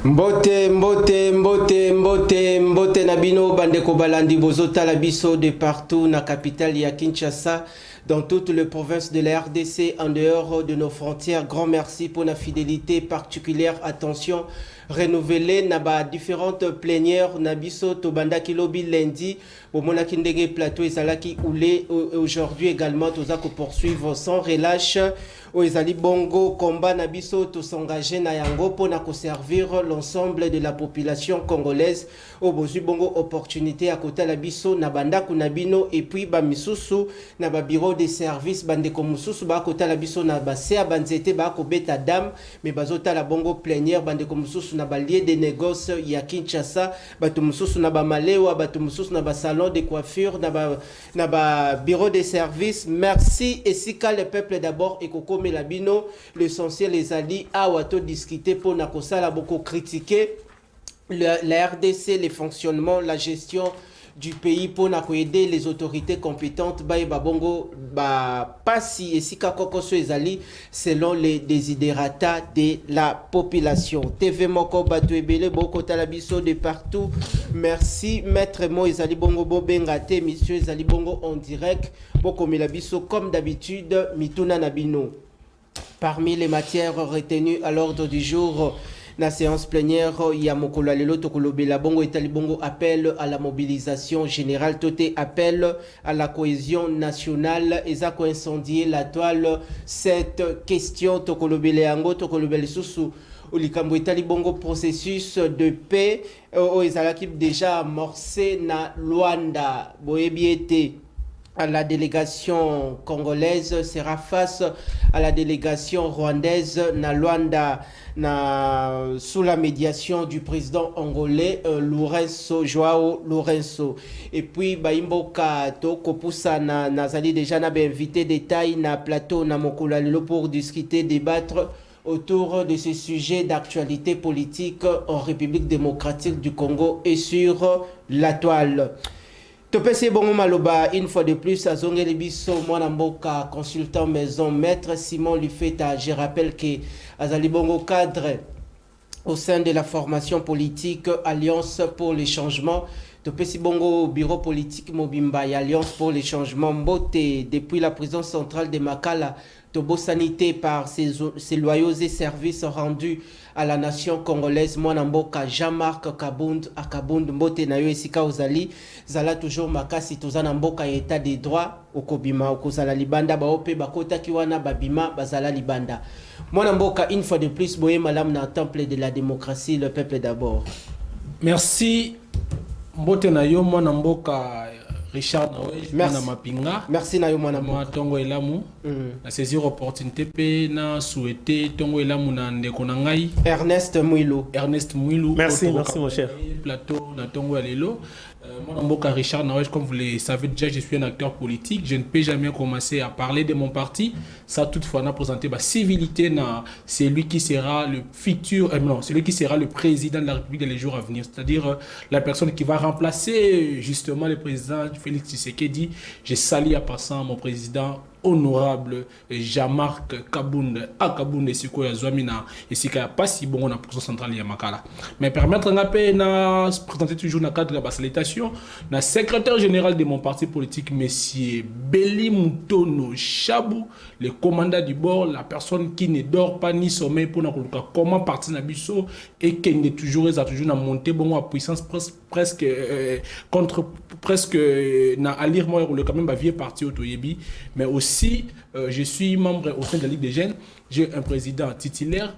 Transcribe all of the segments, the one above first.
Mbote, mbote, mbote, mbote, mbote Nabino, Bandeko Balandi, Bozota, Labiso de partout, na capitale ya Kinshasa, dans toutes les provinces de la RDC, en dehors de nos frontières. Grand merci pour la fidélité particulière. Attention, renouvelée, naba différentes plénières, Nabiso, Tobanda Kilobi lundi, au Monakindege Plateau et Zalaki Oulé, aujourd'hui également, tous à poursuivre sans relâche. Oezali Bongo, combat Nabiso, tous s'engager na yango pour servir l'ensemble de la population congolaise. Au Bozu Bongo, opportunité à côté la biso, Nabanda Kunabino, et puis Bamisusu, Naba bureau de services, Bandeko Mususu, ba côté la biso, Nabasea, Banzete, ba Kobeta Dam, mais Bazota la Bongo plénière, Bandeko Mususu, Nabalier des négoces, Yakinchasa, Batumususu, Nabamalewa, Batumususu, Naba salon de coiffure, Naba bureau de services. Merci, et si quand le peuple d'abord, et Koko Melabino, l'essentiel les alliés, à Wato discuter pour Nakosa, la beaucoup critiqué la RDC, les fonctionnements, la gestion du pays pour aider les autorités compétentes. Babongo, pas si et si Kakoko Suezali, selon les desiderata de la population. TV Moko Batuebele, Boko Talabiso de partout. Merci, Maître Mo Ezali Bongo Bobengate, Monsieur Ezali Bongo en direct. Boko Melabiso, comme d'habitude, Mituna Nabino. Parmi les matières retenues à l'ordre du jour, la séance plénière, il y a Mokola Lelo Tokolobela Bongo et Talibongo appel à la mobilisation générale, Toté appel à la cohésion nationale, et ça a incendié la toile. Cette question, Tokolobela Ango, Tokolobela Susu, Olikambo et Talibongo, processus de paix, qui déjà amorcé na Luanda, Boebiete. À la délégation congolaise sera face à la délégation rwandaise na Luanda sous la médiation du président angolais Joao Lourenço. Et puis Baimboka to Kopusa nazali déjà na invité détail na plateau na Mokola Lelo pour discuter, débattre autour de ces sujets d'actualité politique en République démocratique du Congo et sur la toile. Topese Bongo Maloba, une fois de plus, à Zongelibiso, Mwanamboka, consultant maison, maître Simon Lufeta. Je rappelle que Azali Bongo cadre au sein de la formation politique Alliance pour les changements. Topesi Bongo, bureau politique Mobimba, Alliance pour les changements. Mbote, depuis la prison centrale de Makala, Tobo Sanité par ses loyaux et services rendus à la nation congolaise. Mwanamboka Jean-Marc Kabund Akabund Mbote Nayo Esika Ozali Zala toujours Makasi Tozana Mboka état des droits Okobima Okozala Libanda Baope Bakota Kiwana Babima Bazala Libanda. Mwanamboka une fois de plus Boye Malam na temple de la démocratie, le peuple d'abord. Merci Mbote Nayo Mwanamboka Richard Nawej, merci. Mapinga. Merci Nayo Mwanamboka. Tongo Elamu. Na saisir opportunité pe na souhaiter Tongo Elamu na ndeko na ngai. Ernest Mouilou. Merci mon cher. Plateau na Tongo Alelo. Mon nom est Richard Nawej, comme vous le savez déjà, je suis un acteur politique. Je ne peux jamais commencer à parler de mon parti. Ça, toutefois, on a présenté ma civilité. C'est lui qui sera le futur, c'est lui qui sera le président de la République dans les jours à venir. C'est-à-dire la personne qui va remplacer justement le président Félix Tshisekedi. Je salue à passant mon président honorable Jean-Marc Kabund Akabund et Siko Yazouamina et Sika pas si bon na prison centrale ya Makala. Mais permettre na présenter toujours dans le cadre de la salutation na secrétaire général de mon parti politique monsieur Beli Mutono Chabou, le commandant du bord, la personne qui ne dort pas ni sommeil pour na comment partir na biso et qui est toujours na monter bon à puissance presque contre presque na alire moi le quand même ba vieux parti autoyebi, mais aussi je suis membre au sein de la Ligue des Jeunes. J'ai un président titulaire,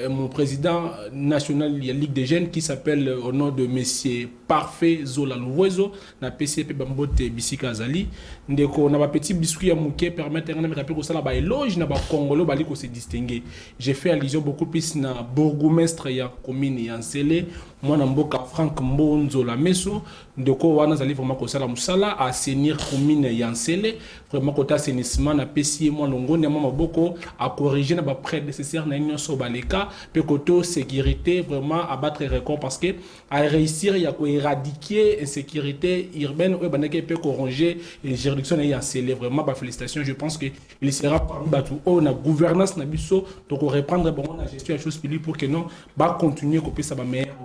mon président national de la Ligue des Jeunes qui s'appelle au nom de Monsieur Parfait Zola Louvezo, na PCP Bambote Bisika Azali. Ndeko na ba petit biscuit à mouké permettre de rappeler que ça là ba éloge na ba Congolo bali ko se distinguer. J'ai fait allusion beaucoup plus na bourgmestre ya commune ya Nsele, moi na mboka Franck Mbonzo la Meso, ndeko wana zali vraiment ko sala musala assainir commune ya Nsele, vraiment côté assainissement na PCI moi longo na mama boko à corriger na ba prédécesseur na union so baleka pe côté sécurité vraiment abattre record parce que à réussir il y a ko éradiquer insécurité urbaine ou baneke pe corriger les juridictions et sceller vraiment ba félicitations je pense que il sera parmi batu on a gouvernance na biso donc on reprendre bon la gestion des choses publiques pour que non ba continuer copier ça ba meilleur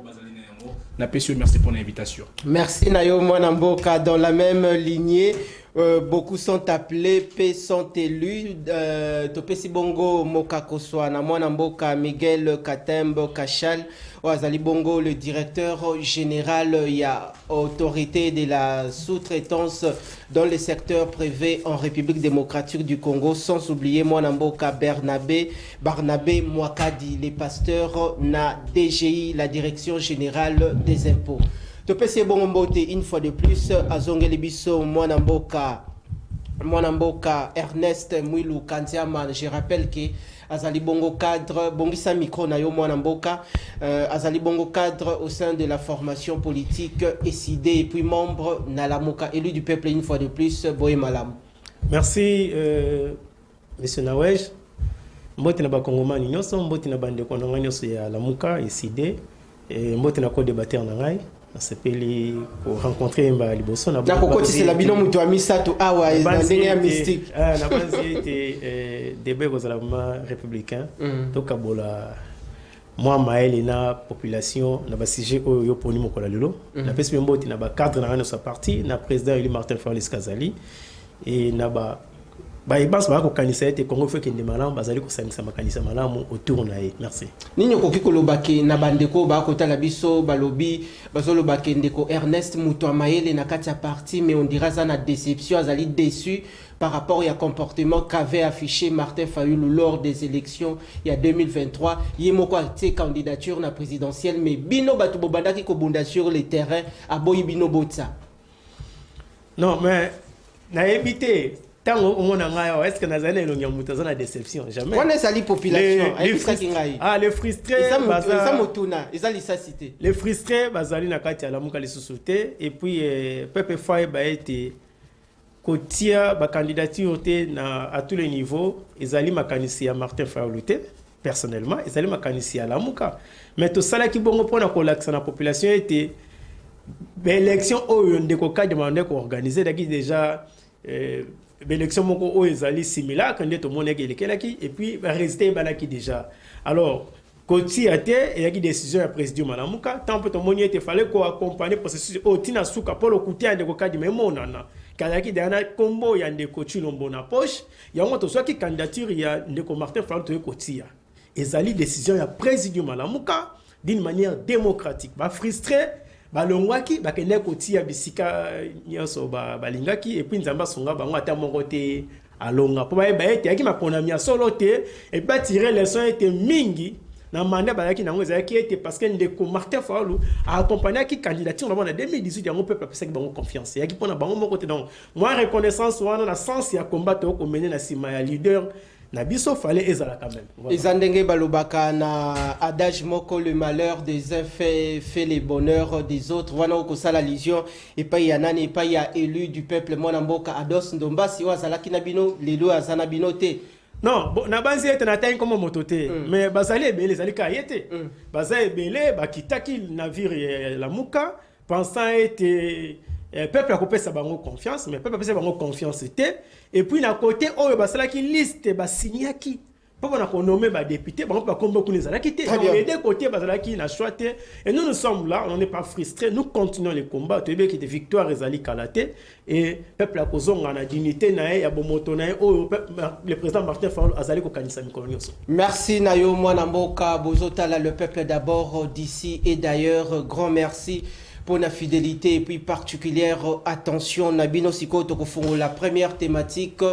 merci pour l'invitation. Merci Nayo Mwanamboka. Dans la même lignée, beaucoup sont appelés, peu sont élus. Topesi Bongo Moka Koswana, Mwanamboka Miguel Katembo Kachal, Wazali Bongo, le directeur général, il y a autorité de la sous-traitance dans le secteur privé en République démocratique du Congo, sans oublier Mwanamboka Barnabé Mwakadi, les pasteurs na DGI, la direction générale des impôts. Topesi Bongo une fois de plus, Azongeli Biso Mwanamboka Ernest Mouilou Kantiaman, je rappelle que Azali Bongo cadre, Bongisa Micro Nayo Mwanamboka, Azali Bongo cadre au sein de la formation politique SID et puis membre Nalamoka, élu du peuple une fois de plus, Boé Malam. Merci, Monsieur Nawej. Mbote na bakongomani nyonso, mbote na bande kononga nyonso ya Lamuka, SID, mbote na co-débatteur na ngai. S'appelle pour rencontrer Mba Liboso. D'accord, c'est la binom to amisato awa et mystique. La base était débat aux alamans républicains. Donc abola moi maël na population na ba sujet yo poni mokola lelo. Na pesi mboti na ba cadre na sa parti na président élu Martin Fayulu Kazali et na ba ibas ba ko kanisa ete Congo fait que des malamu bazali ko sanisa makanisa malamu autour na ye. Merci. Nini ko kikoloba ke na bandeko ba ko tala biso balobi bazolo ba ndeko Ernest Mutuamayele na kati ya parti mais on dira ça na déception azali déçu par rapport au comportement qu'avait affiché Martin Fayulu lors des élections il y a 2023 yemoko ate candidature na présidentielle mais bino batu bobandaki ko bunda sur le terrain a boyi bino botsa. Non mais na éviter tant on a est-ce que nous avons une déception jamais. On est allé population les frustrés ça motuna ezali sa cité les frustrés bazali na kati ya Lamuka les sociétés et puis peuple Faye ba été kotia ba candidature na à tous les niveaux ezali makanisi ya Martin Fayulu personnellement ezali makanisi ya Lamuka mais tout ça là qui bongo pona ko l'accent na population était l'élection oyo ndeko ka demandé ko organiser déjà l'élection moko ezali similaire quand tout le monde est et puis résultat balaki déjà alors Koti a été et y a décision à président Malamuka tant que tout le monde était fallait ko accompagner processus otina suka pour le côté de ko kadi même onana kalaki dana combo ya ndeko Chilombo na poche ya ngoto soit qui candidature ya ndeko Martin Fayulu Kotia ezali décision ya président Malamuka d'une manière démocratique ba frustré balongwaki bakende kotia bisika nyoso balingaki et puis nzamba songa bango ata moko te alonga po ba ete yaki maponami solo te et pas tirer les sons était mingi na mandat balaki nango ezaki ete parce que ndeko Martin Fayulu a accompagné qui candidature en 2018 yango peuple pesa ki bango confiance yaki pona bango moko te donc moi reconnaissance wana na sens ya combattre ko mener na sima ya leader na biso fallait ezala quand même. Ezandenge balobaka na adage moko le malheur des uns fait le bonheur des autres. Wana ko sala lision et pas ya nani pas ya élu du peuple Mwanamboka Ados Ndomba si wazalaki na bino lelo azana bino te. Non, na banzi ete na taille comme mototé mais bazali ebele zali ka yete. Bazali ebele bakitaki navire Lamuka pensant être peuple a coupé sa bango confiance mais peuple a pesa bango confiance était et puis na côté oyo basala ki liste ba signaki pour na ko nommer ba député bango pas comme beaucoup les ala quitté donc les deux côtés basala ki na choité et nous sommes là on n'est pas frustrés nous continuons les combats to be qui de victoire ezali kalaté et peuple a kozonga na dignité na ya bomoto na oyo le président Martin Fayulu azali ko kanisa mikolo nyonso. Merci Nayo Mwanamboka bozotala le peuple d'abord d'ici et d'ailleurs grand merci pour la fidélité et puis particulière attention Nabino Sikoto Kofongo la première thématique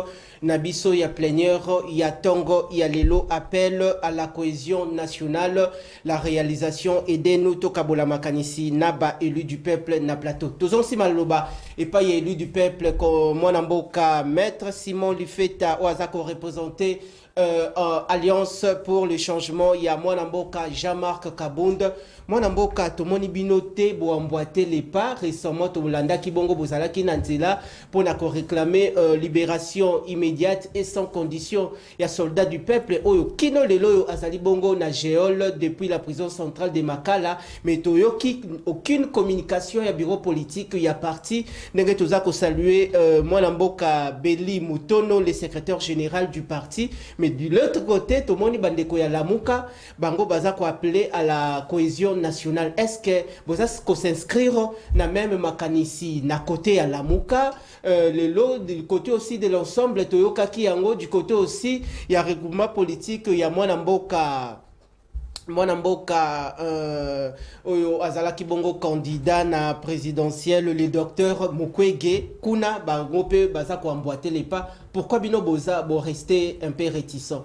Nabiso ya plénière ya Tongo ya Lelo appel à la cohésion nationale la réalisation aidez-nous Tokabola Makanisi Naba élu du peuple na plateau Tozon Simaloba et pas élu du peuple comme Mwanamboka maître Simon Lifeta Oazako représenté Alliance pour le changement il y a Mwanamboka Jean-Marc Kabund Mwanamboka tomoni binote bo emboîter les pas récemment to Landa Kibongo Bozala Kinantela pour na réclamer libération immédiate immédiate et sans condition. Il y a soldats du peuple, Oyo Kino Lelo Azali Bongo na Géol depuis la prison centrale de Makala, mais Toyoki, aucune communication, il y a bureau politique, il y a parti. Nengetozako saluer Mwanamboka Beli Mutono, le secrétaire général du parti, mais de l'autre côté, Tomoni Bandeko ya Lamuka, Bango Bazako appelé à la cohésion nationale. Est-ce que vous allez s'inscrire na même makanisi na côté à Lamuka, du côté aussi de l'ensemble Toyoka Kiyango, du côté aussi il y a regroupement politique, il y a Mwanamboka Oyo Azalaki Bongo candidat na présidentiel, le docteur Mukwege Kuna Bango pe Bazako emboîter les pas. Pourquoi Bino Boza bo rester un peu réticent?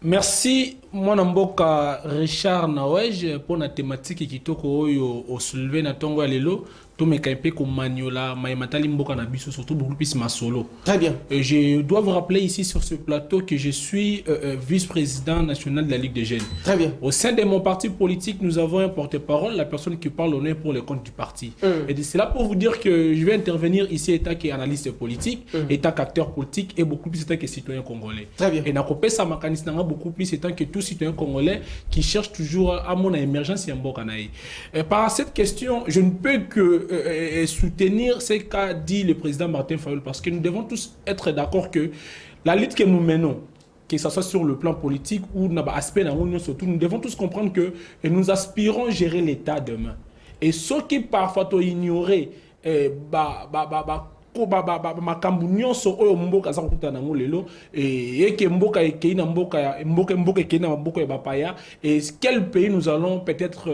Merci Mwanamboka Richard Nawej pour la thématique qui toko oyo au soulever na tongo alelo to me kaipe ko maniola maimatali mboka na biso surtout beaucoup plus ma solo. Très bien. Et je dois vous rappeler ici sur ce plateau que je suis vice-président national de la Ligue des Jeunes. Très bien. Au sein de mon parti politique, nous avons un porte-parole, la personne qui parle au nom pour les comptes du parti. Et c'est là pour vous dire que je vais intervenir ici étant qu'analyste politique, étant qu'acteur politique et beaucoup plus étant que citoyen congolais. Très bien. Et n'a pas ça mécanisme beaucoup plus étant que tout citoyen congolais qui cherche toujours à mon émergence et en Bokanaï. Par cette question, je ne peux que soutenir ce qu'a dit le président Martin Fayulu parce que nous devons tous être d'accord que la lutte que nous menons, que ce soit sur le plan politique ou dans l'aspect de l'Union surtout, nous devons tous comprendre que nous aspirons à gérer l'État demain. Et ceux qui parfois ont ignoré makambu nyonso oyo mboka za kuta na ngolelo et que mboka ekei na mboka ekei na mboka ya bapaya et quel pays nous allons peut-être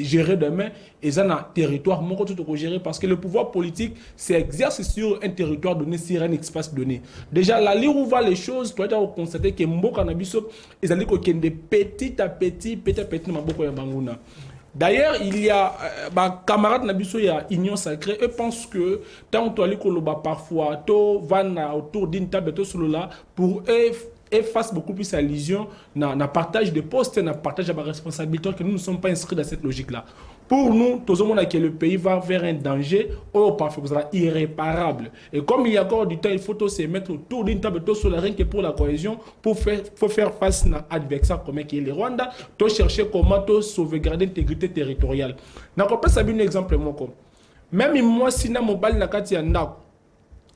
gérer demain et ça na territoire moko tout ko gérer parce que le pouvoir politique s'exerce sur un territoire donné, sur un espace donné. Déjà là où va les choses, tu dois constater que mboka na biso ezali ko kende petit à petit na mboka ya banguna. D'ailleurs, il y a camarades Nabiso, il y a Union Sacrée, eux pensent que tant que tu as parfois, tu vas autour d'une table là pour eux fasse beaucoup plus allusion na partage de postes, na partage de responsabilités, que nous ne sommes pas inscrits dans cette logique-là. Pour nous, tout le monde que le pays va vers un danger parfois irréparable. Et comme il y a encore du temps, il faut se mettre autour d'une table sur la rien que pour la cohésion, pour faire face à l'adversaire comme qui est le Rwanda, pour chercher comment sauvegarder l'intégrité territoriale. Je vais un exemple. Même moi, si je suis en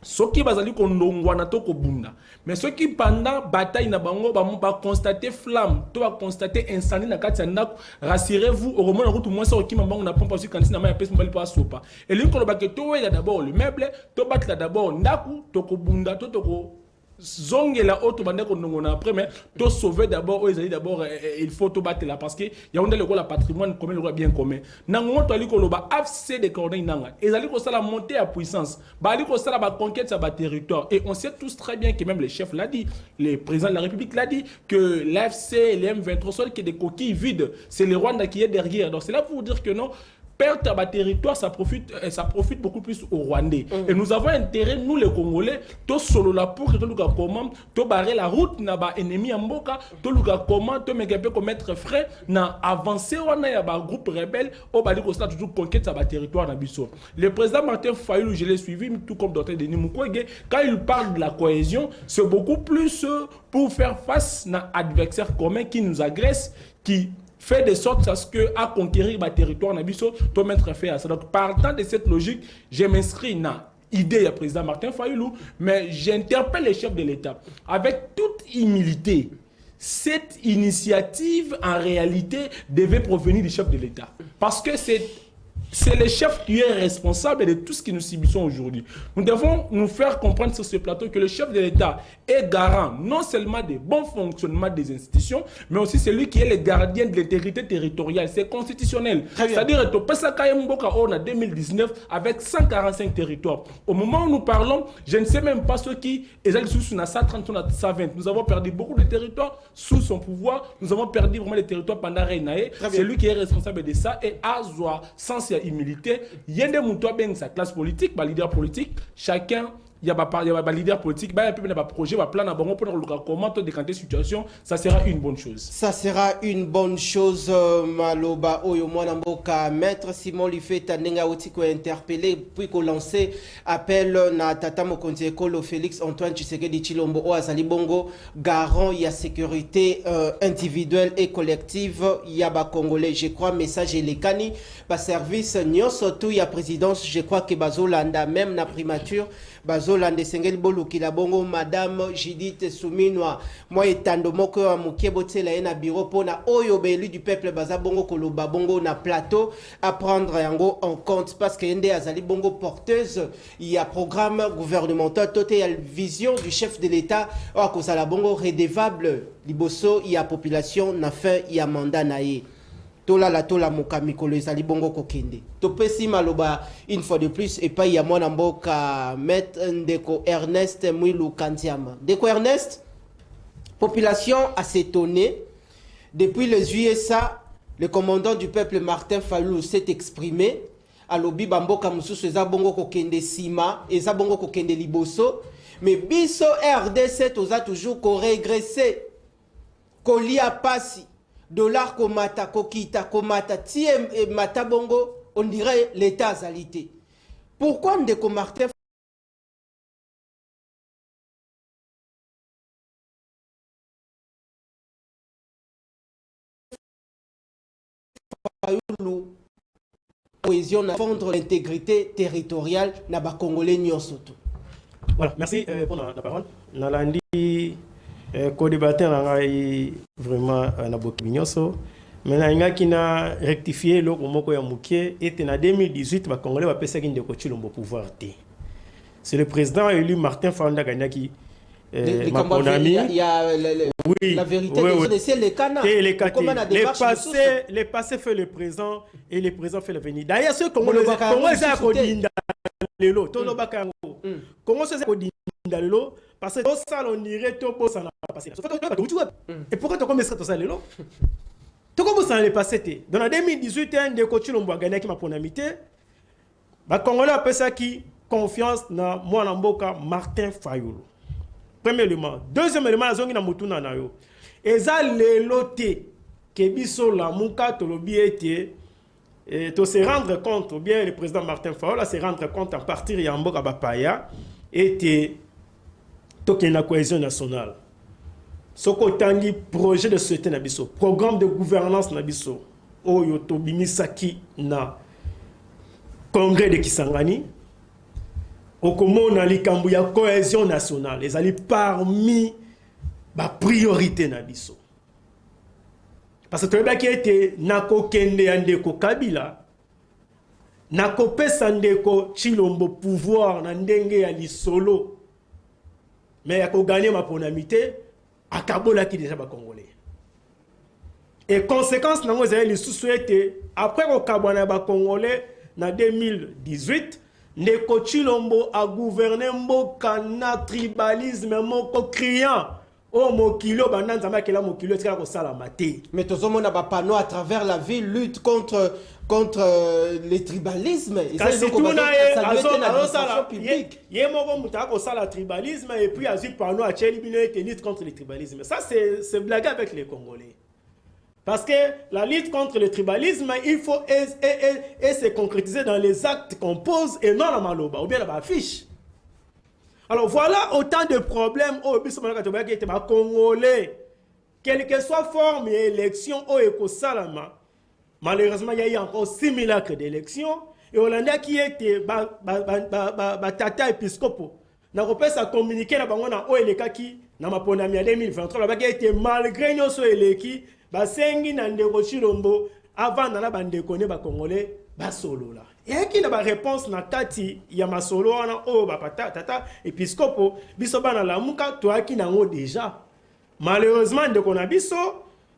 ceux qui bazali kondongwana to kobunda mais ceux qui pendant bataille na bango ba constater flamme to ba constater incendie na kati ya ndako rassurez-vous au moment où tout moi ça qui mambango na pompe aussi quand na ma pesa mbali pa sopa et l'inko ba que to wela d'abord le meuble to batla d'abord ndako to kobunda to zonge la autre bande qu'on a après mais to sauver d'abord d'abord il faut to battre là parce que y a on le patrimoine commun le bien commun nango to ali ko loba afc de corneille nanga et ali ko ça la montée à puissance ba ali ko ça la conquête sa territoire et on sait tous très bien que même le chef l'a dit, le président de la République l'a dit que l'AFC et les M23 sont que des coquilles vides, c'est le Rwanda qui est derrière. Donc c'est là pour vous dire que non, perdre à territoire, ça profite beaucoup plus aux Rwandais. Et nous avons intérêt, nous les Congolais, tout solo là pour que tout le monde comment, tout barrer la route, n'a pas ennemi en boka, tout le monde comment, tout le monde commettre frais, n'a avancé, on a un groupe rebelle, au bali qu'on a toujours conquête à territoire dans Bissau. Le président Martin Fayulu, je l'ai suivi, tout comme Dr Denis Mukwege, quand il parle de la cohésion, c'est beaucoup plus pour faire face à un adversaire commun qui nous agresse, qui fait de sorte à ce que à conquérir le territoire nabiso to mettre fait à ça. Donc partant de cette logique, je m'inscris dans l'idée du président Martin Fayulu, mais j'interpelle les chefs de l'État avec toute humilité. Cette initiative en réalité devait provenir du chef de l'État parce que c'est le chef qui est responsable de tout ce que nous subissons aujourd'hui. Nous devons nous faire comprendre sur ce plateau que le chef de l'État est garant non seulement du bon fonctionnement des institutions, mais aussi celui qui est le gardien de l'intégrité territoriale. C'est constitutionnel. C'est-à-dire que en 2019 avec 145 territoires. Au moment où nous parlons, je ne sais même pas ceux qui sont sous 130 ou 120. Nous avons perdu beaucoup de territoires sous son pouvoir. Nous avons perdu vraiment les territoires pendant Reinae. C'est lui qui est responsable de ça et Azoa, sans humilité, il y a des moutons bien sa classe politique, leader politique, chacun il y a des leaders politiques, il y a un projet, un plan, comment décanter la situation, ça sera une bonne chose. Ça sera une bonne chose, Maloba Oyo Mwanamboka. Maître Simon Lifeta Nenga Otiko interpellé, puis qu'on lance appel na Tata Mokonzi Ekolo Félix Antoine Tshisekedi Tshilombo o Azali Bongo, garant il y a sécurité individuelle et collective, il y a ba Congolais. Je crois message et les cani, ba service nyon surtout il y a présidence, je crois que Bazolanda même na primature. Bazolande Sengel Bolu Kilabongo, Madame Judith Souminwa, moi etando moko wa mukebote la na bureau pona oyo belu du peuple Bazabongo Koloba Bongo na plateau à prendre yango en compte parce que Yende Azali Bongo porteuse, il y a programme gouvernemental, toute il y a vision du chef de l'État, à cause la Bongo redevable, liboso, il y a population, na fin, il y a mandat naïe. Tola la tola moka mikolo ezali bongo kokende. Topesi maloba une fois de plus et pas ya mwana mboka Maître Ndeko Ernest Mwilu Kantiama. Ndeko Ernest, population a s'étonné depuis les USA, le commandant du peuple Martin Fayulu s'est exprimé à lobi bamboka mususu eza bongo kokende sima, eza bongo kokende liboso, mais biso RDC toza toujours ko régresser. Kolia pasi dollar komata kokita komata tie mata bongo on dirait l'état azalité. Pourquoi Ndeko Martin Fayulu cohésion na fondre l'intégrité territoriale na ba congolais nyonsoto. Voilà, merci pour la parole. Nalandi co-débatteur vraiment na bokiminoso. Maintenant il y a qui n'a rectifié le moko ya mukie et en 2018 ba congolais va pesa ki Ndeko Tshilombo pouvoir té. C'est le président élu Martin Fayulu Gagna qui il y a oui, la vérité oui. c'est les canards. Les passés fait le présent et le présent fait l'avenir. D'ailleurs ce Congolais ça kodinda lelo to no baka ngo. Comment ça kodinda lelo parce que ça on irait to bossa na passé. Et pourquoi tu commences ça lelo? Tu commences à le passer. Dans 2018 Ndeko Tshilombo a gagné qui m'a ponamité. Ba Congolais a ça qui confiance na mwana mboka Martin Fayulu. Premier élément. Deuxième élément, la zone na mutuna na yo. Eza lelote ke biso la muka tolobi ete to se rendre compte ou bien le président Martin Fayulu se rendre compte en partir ya mboka bapaya ete to ke na cohésion nationale. Soko tangi projet de société na biso, programme de gouvernance na biso oyo to bimisaki na congrès de Kisangani. Au komona likambu ya cohésion nationale, les alliés parmi la priorité na biso. Parce que tu été nako kende Ndeko Kabila, nako pesa Ndeko Tshilombo pouvoir na ndenge ya lisolo, mais yako gagner ma ponamité, akabola ki déjà ba congolais. Et conséquence na ngo ezali lisusu ete après ko kabwana ba congolais na 2018 Ndeko Tshilombo a gouverné mboka na tribalisme moko criant o mokilo bananza makela mokilo tika ko sala maté. Mais tous hommes ba panneau à travers la ville lutte contre les tribalismes. Kasi tuna ye moko muta ko sala tribalisme et puis azu panneau a cheli bino et lutte contre le tribalisme. Ça c'est blague avec les Congolais. Parce que la lutte contre le tribalisme, il faut se concrétiser dans les actes qu'on pose et non dans maloba ou bien dans la fiche. Alors voilà autant de problèmes au Congolais. Quelle que soit forme et élection au Éco-Salama, malheureusement, il y a eu encore simulacre d'élection. Et Hollanda qui était tata épiscopo. N'a pas pu communiquer na bangona o eleka ki na maponami 2023 la baki était malgré nous so eleki basengi na Ndeko Tshilombo avant na bandeko ne ba congolais ba solo la et qui na ba réponse na kati ya masolo wana o ba tata épiscopo biso bana la muka to aki nango déjà malheureusement ndeko na biso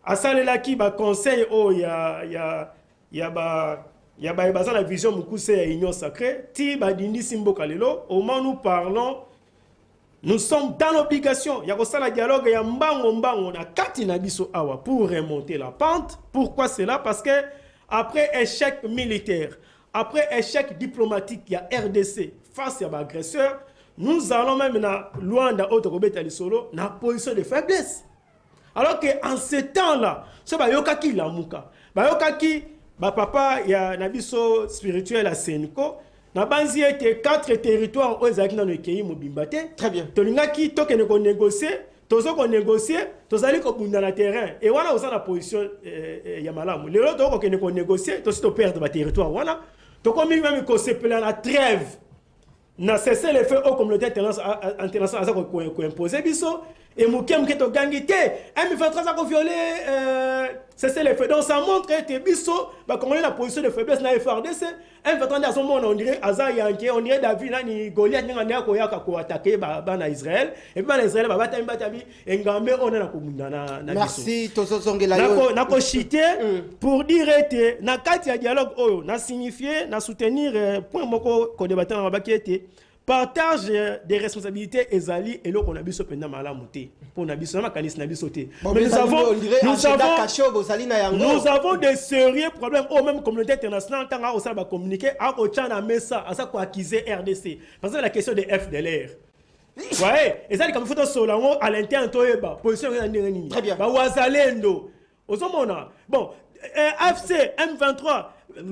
asalela ki ba conseil o ya ba la vision mukuse ya union sacrée ti ba dindi simboka lelo au moment nous parlons. Nous sommes dans l'obligation. Il y a aussi le dialogue. Il y a mbango na kati na biso awa pour remonter la pente. Pourquoi cela? Parce que après échec militaire, après échec diplomatique, il y a RDC face à l'agresseur. nous allons même na Luanda autre kobeta lisolo na position de faiblesse. Alors que en ce temps-là, ce bayokaki lamuka, bayokaki ba papa ya nabiso spirituel à Senko, na banzi ete 4 territoires aux akina no kei mobimbate. Très bien. Tolingaki tokene ko négocier, tozo ko négocier, tozali ko bunda na terrain. Et wana osa na position ya malamu. Lelo toko kene ko négocier, tosi to perdre ba territoire wana. Tokomi même ko sepela la trêve. Na cessé les faits aux communautés internationales qui imposé biso et moukem qui to gangité M23 ça ko violer cessé les faits donc ça montre que biso ba comment la position de faiblesse na FRDC M23 à son moment on dirait Azayanke on dirait David ni Goliath ni ngania ko yaka ko attaquer ba na Israël et puis ba Israël ba batabi engambe on na ko munda na merci tozo zongela yo na ko chiter pour dire que na kati ya dialogue oyo na signifier na soutenir point moko ko débattre na ba qui partage des responsabilités ezali et qu'on a biso pendant malamuté pour na biso na kanisi na biso té mais nous avons des sérieux problèmes au même communauté internationale tant au ba communiquer à na mesa à ça ko accuser RDC parce que la question des FDLR ouais ezali comme photo solango à l'interne toyeba position ya ndenge nini ba wazalendo ozomona bon FC M23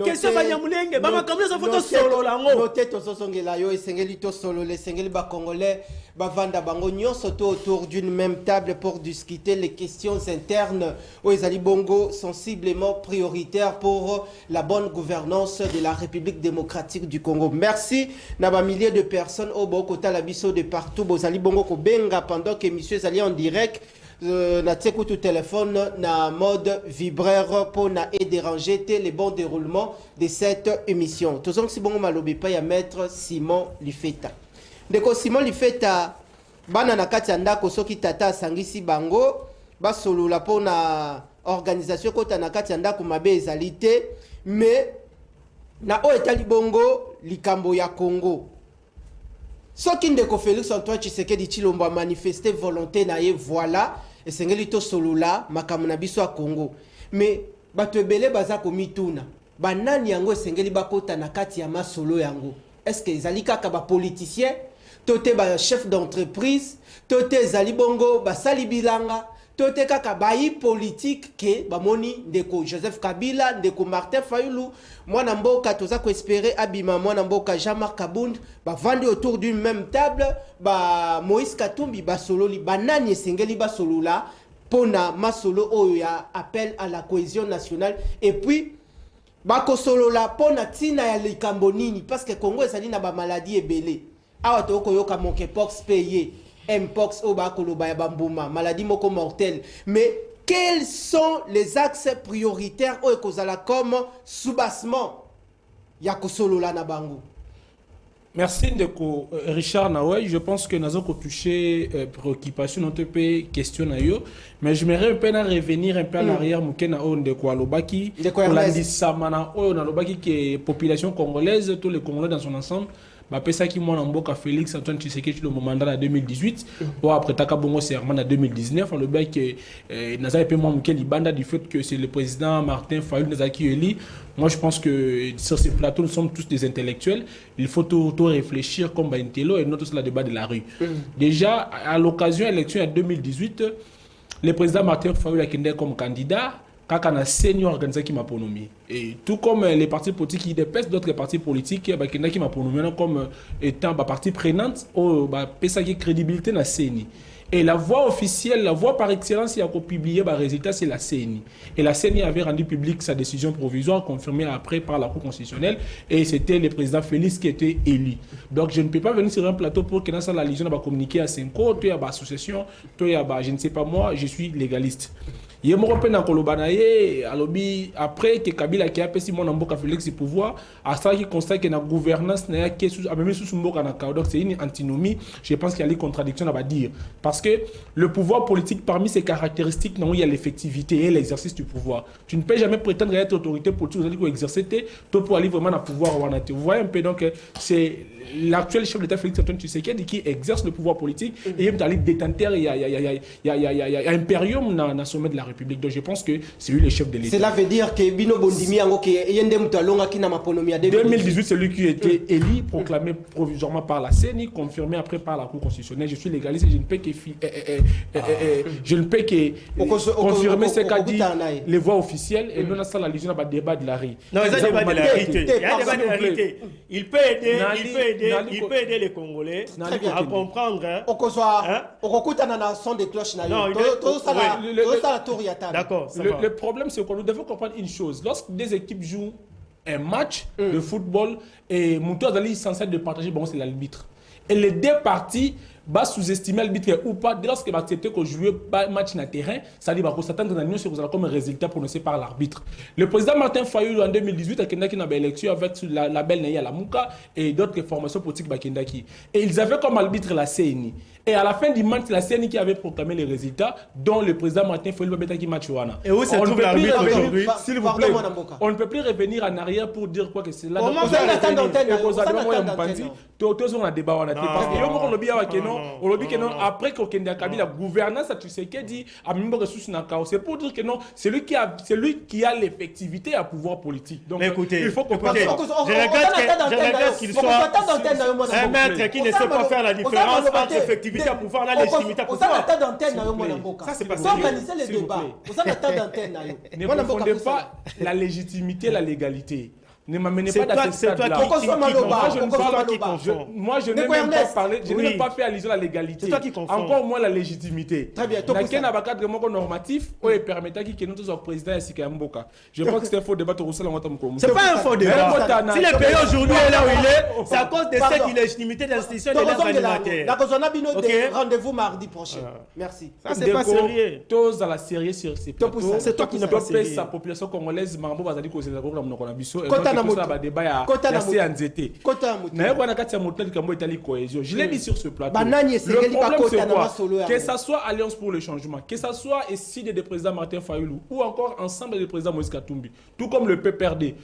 question banyamulenge bama kamisa sa photo solo lango noté to sosongela yo esengeli to solo les sengeli ba congolais ba vanda bango nyonso to autour d'une même table pour discuter les questions internes aux ezali bongo sensiblement prioritaires pour la bonne gouvernance de la République démocratique du Congo. Merci na ba milliers de personnes au bokota la biso de partout bozali bongo ko benga pendant que monsieur Zali en direct na teko tout téléphone na mode vibreur pour na et déranger les bons déroulements de cette émission. Tozong si bongo malobi pa ya maître Simon Lifeta. Ndeko Simon Lifeta bana na kati ya ndako soki tata sangisi bango ba solo la pour na organisation kota na kati ya ndako mabe ezalité mais na o etali bongo likambo ya Congo. Soki ndeko Félix Antoine Tshisekedi Tshilombo a manifesté volonté na ye voilà et sengeli to solola makambo na biso a Congo mais bato ebele baza ko mituna banani yango sengeli bakota na kati ya masolo yango est-ce que ezali kaka ba politicien tote ba chef d'entreprise tote ezali bongo basali bilanga tote kaka bayi politique ke bamoni ndeko Joseph Kabila ndeko Martin Fayulu mwana mboka toza ko espérer abima mwana mboka Jean-Marc Kabund bavandi autour d'une même table ba Moïse Katumbi basololi banani esengeli basolola pona masolo oyo ya appel à la cohésion nationale et puis bakosolola pona tina ya likambo nini parce que Congo ezali na ba maladie ebele awa toko yoka monkeypox payé Mpox au bakoloba ya bambuma maladie moko mortelle mais quels sont les axes prioritaires au ekozala comme soubassement ya kosolola na bango? Merci Ndeko Richard Nawai. Je pense que nous avons touché préoccupation notre question na yo, mais je me un peu à revenir un peu en arrière mukena o Ndeko Alobaki pour la dissamana o na Alobaki que population congolaise tous les Congolais dans son ensemble bah pesa qui mon mboka Félix Antoine Tshisekedi le mandat en 2018 ou après Takabongo serment en 2019 on le bail que naza pe moi mukeli banda du fait que c'est le président Martin Fayulu Nazaki Eli. Moi je pense que sur ces plateaux nous sommes tous des intellectuels, il faut tout réfléchir comme Baintello et notre sur le débat de la rue. Déjà à l'occasion de l'élection en 2018 le président Martin Fayulu a été comme candidat quand on a senior organisé qui m'a pronommé. Et tout comme les partis politiques qui dépassent d'autres partis politiques qui m'a pronommé comme étant partie prenante ou qui crédibilité na CENI. Et la voix officielle, la voix par excellence qui a publié le résultat, c'est la CENI. Et la CENI avait rendu publique sa décision provisoire, confirmée après par la Cour constitutionnelle. Et c'était le président Félix qui était élu. Donc je ne peux pas venir sur un plateau pour que la Légion va communiquer à 5 ans, toi, association, toi, je ne sais pas moi, je suis légaliste. Après que Kabila qui a passé mon amboka Félix pouvoir, à ça qui constate que la gouvernance n'a que sous même sous mboka na donc c'est une antinomie. Je pense qu'il y a des contradictions à dire parce que le pouvoir politique parmi ses caractéristiques non il y a l'effectivité et l'exercice du pouvoir. Tu ne peux jamais prétendre être autorité politique vous allez exercer pour aller vraiment à pouvoir. Vous voyez un peu donc c'est l'actuel chef d'État Félix Antoine Tshisekedi qui exerce le pouvoir politique et il est détenteur il y a impérium dans le sommet de la République. Donc je pense que c'est lui le chef de l'État. Cela veut dire que Bino Bondimi Yango qui Yende Moutalonga qui n'a ma ponomi à 2018, c'est lui qui a été élu, proclamé provisoirement par la CENI, confirmé après par la Cour constitutionnelle. Je suis légaliste et je ne peux que confirmer ce qu'a dit les voix officielles et non ça la légion n'a pas débat de la RI. Non, il y a débat de la réalité. Il y a débat de la réalité. Il peut aider les Congolais à comprendre. Son de cloche. D'accord. Le problème, c'est que nous devons comprendre une chose. Lorsque des équipes jouent un match de football et Moutou Azali est censé de partager, bon, c'est l'arbitre. Et les deux parties va sous-estimer l'arbitre ou pas, dès lorsqu'il va accepter qu'on joue un match sur le terrain, ça dit qu'on s'attend à une chose comme résultat prononcé par l'arbitre. Le président Martin Fayulu en 2018 a Kendaki une élection avec la belle Naya Lamouka et d'autres formations politiques Kendaki. Et ils avaient comme arbitre la CNI. Et à la fin du match, c'est la CNI qui avait proclamé les résultats, dont le président Martin Fayulu va qui match Wana. Et où se trouve l'arbitre aujourd'hui? S'il vous plaît, on ne peut plus revenir en arrière pour dire quoi que c'est là. Comment faire la tête d'antenne? Tous on a débat on a parce que on lobby on lobby que non après que Kenya Kabila la gouvernance tu sais qui dit à Mimbo ressources na kao c'est pour dire que non c'est lui qui a l'effectivité à pouvoir politique. Donc écoutez, il faut comprendre. Je regrette qu'il soit un maître qui ne sait pas faire la différence entre effectivité à pouvoir et la légitimité à pouvoir. Ça c'est pas organiser les débats. Vous avez la tête d'antenne. Ne confondez pas la légitimité et la légalité. Ne m'amenez pas dans ce stade-là. Moi, je n'ai même pas parlé, je n'ai même pas fait allusion à la légalité. Encore moins la légitimité. Très bien. Il y a un cadre normatif qui permet que nous soyons président de Mboka. Je pense que c'est un faux débat. C'est pas un faux débat. Si le pays aujourd'hui est là où il est, c'est à cause de cette illégitimité d'institution de leurs animateurs. La Cosona Bino, rendez-vous mardi prochain. Merci. Ça, c'est pas sérieux. Tous à la sérieux sur ces plateaux. C'est toi qui n'as pas sérieux. Sa population congolaise, Mambo Bazali, que c'est la je l'ai mis sur ce plateau. Le problème c'est quoi? Que ça soit Alliance pour le changement, que ça soit ici des présidents Martin Fayulu ou encore ensemble des présidents Moïse Katumbi, tout comme le PPRD.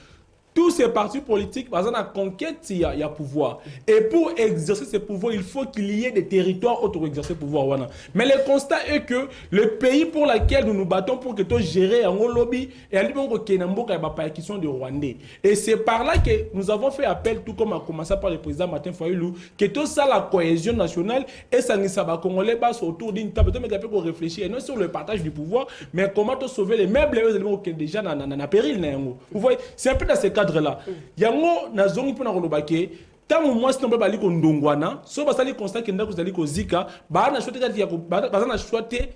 Tous ces partis politiques, par exemple, la conquête, il y a pouvoir. Et pour exercer ce pouvoir, il faut qu'il y ait des territoires autour d'exercer le pouvoir. Mais le constat est que le pays pour lequel nous nous battons pour que tout gérer un lobby, et à qui sont des Rwandais. Et c'est par là que nous avons fait appel, tout comme a commencé par le président Martin Fayulu, que tout ça, la cohésion nationale, et ça ne s'abat congolais basse autour d'une table. Mais pour réfléchir, et non sur le partage du pouvoir, mais comment sauver les meubles déjà dans péril. Vous voyez, c'est un peu dans ces cadre-là. Yango nazongi pona kolobake tant moi si on peut bali ko ndongwana so basali constat que ndako zali ko zika ba na choté kati ya ko ba na choté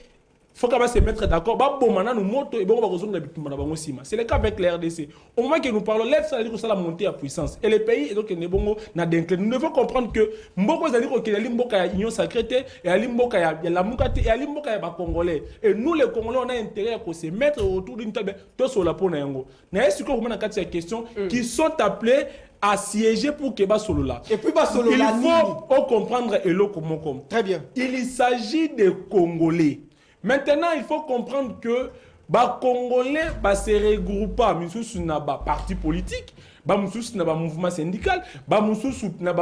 faut qu'on va se mettre d'accord ba bomana no moto et bon ba kozonga bitumba na bango sima. C'est le cas avec la RDC. Au moment que nous parlons l'aide ça veut dire que ça la montée à puissance et les pays et donc ne bongo na déclin. Nous devons comprendre que mboko zali ko kila limboka ya union sacrée et à limboka ya la mukate et à limboka ya ba congolais et nous les congolais on a intérêt à se mettre autour d'une table to sur la pona yango. Na est-ce que vous na kati ya question qui sont appelés à siéger pour Keba Solola. Et puis Basolo il faut comprendre Elo Komokom. Très bien. Il s'agit des Congolais. Maintenant, il faut comprendre que les Congolais se regroupent pas dans un parti politique, dans un mouvement syndical, dans un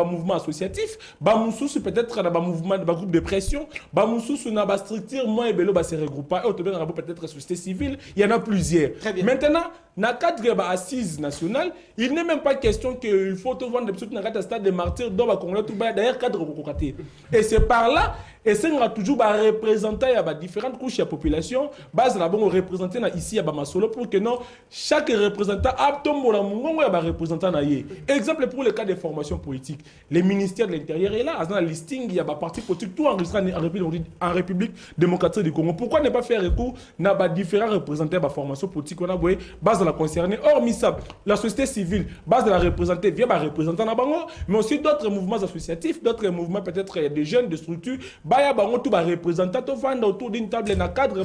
mouvement associatif, peut-être dans un mouvement de groupe de pression, dans une structure moins et se regroupent pas. Peut-être société civile, il y en a plusieurs. Maintenant, dans le cadre de l'assise nationale, il n'est même pas question qu'il faut tout vendre dans le stade de martyrs dont les Congolais tout d'ailleurs cadre. Et c'est par là, et c'est toujours représenter différentes couches de la population, base là bon représenter ici à Bamasolo pour que non chaque représentant a tombe la mungongo ya représentant na yé. Exemple pour le cas des formations politiques, le ministère de l'Intérieur est là, dans le listing il y a des partis politiques tout enregistré en République démocratique du Congo. Pourquoi ne pas faire recours à différents représentants de la formation politique on a base de la concernée hormis ça la société civile base de la représenter via des représentants na bango mais aussi d'autres mouvements associatifs, d'autres mouvements peut-être de jeunes de structures baya bango tout ba représentant to vendre autour d'une table na cadre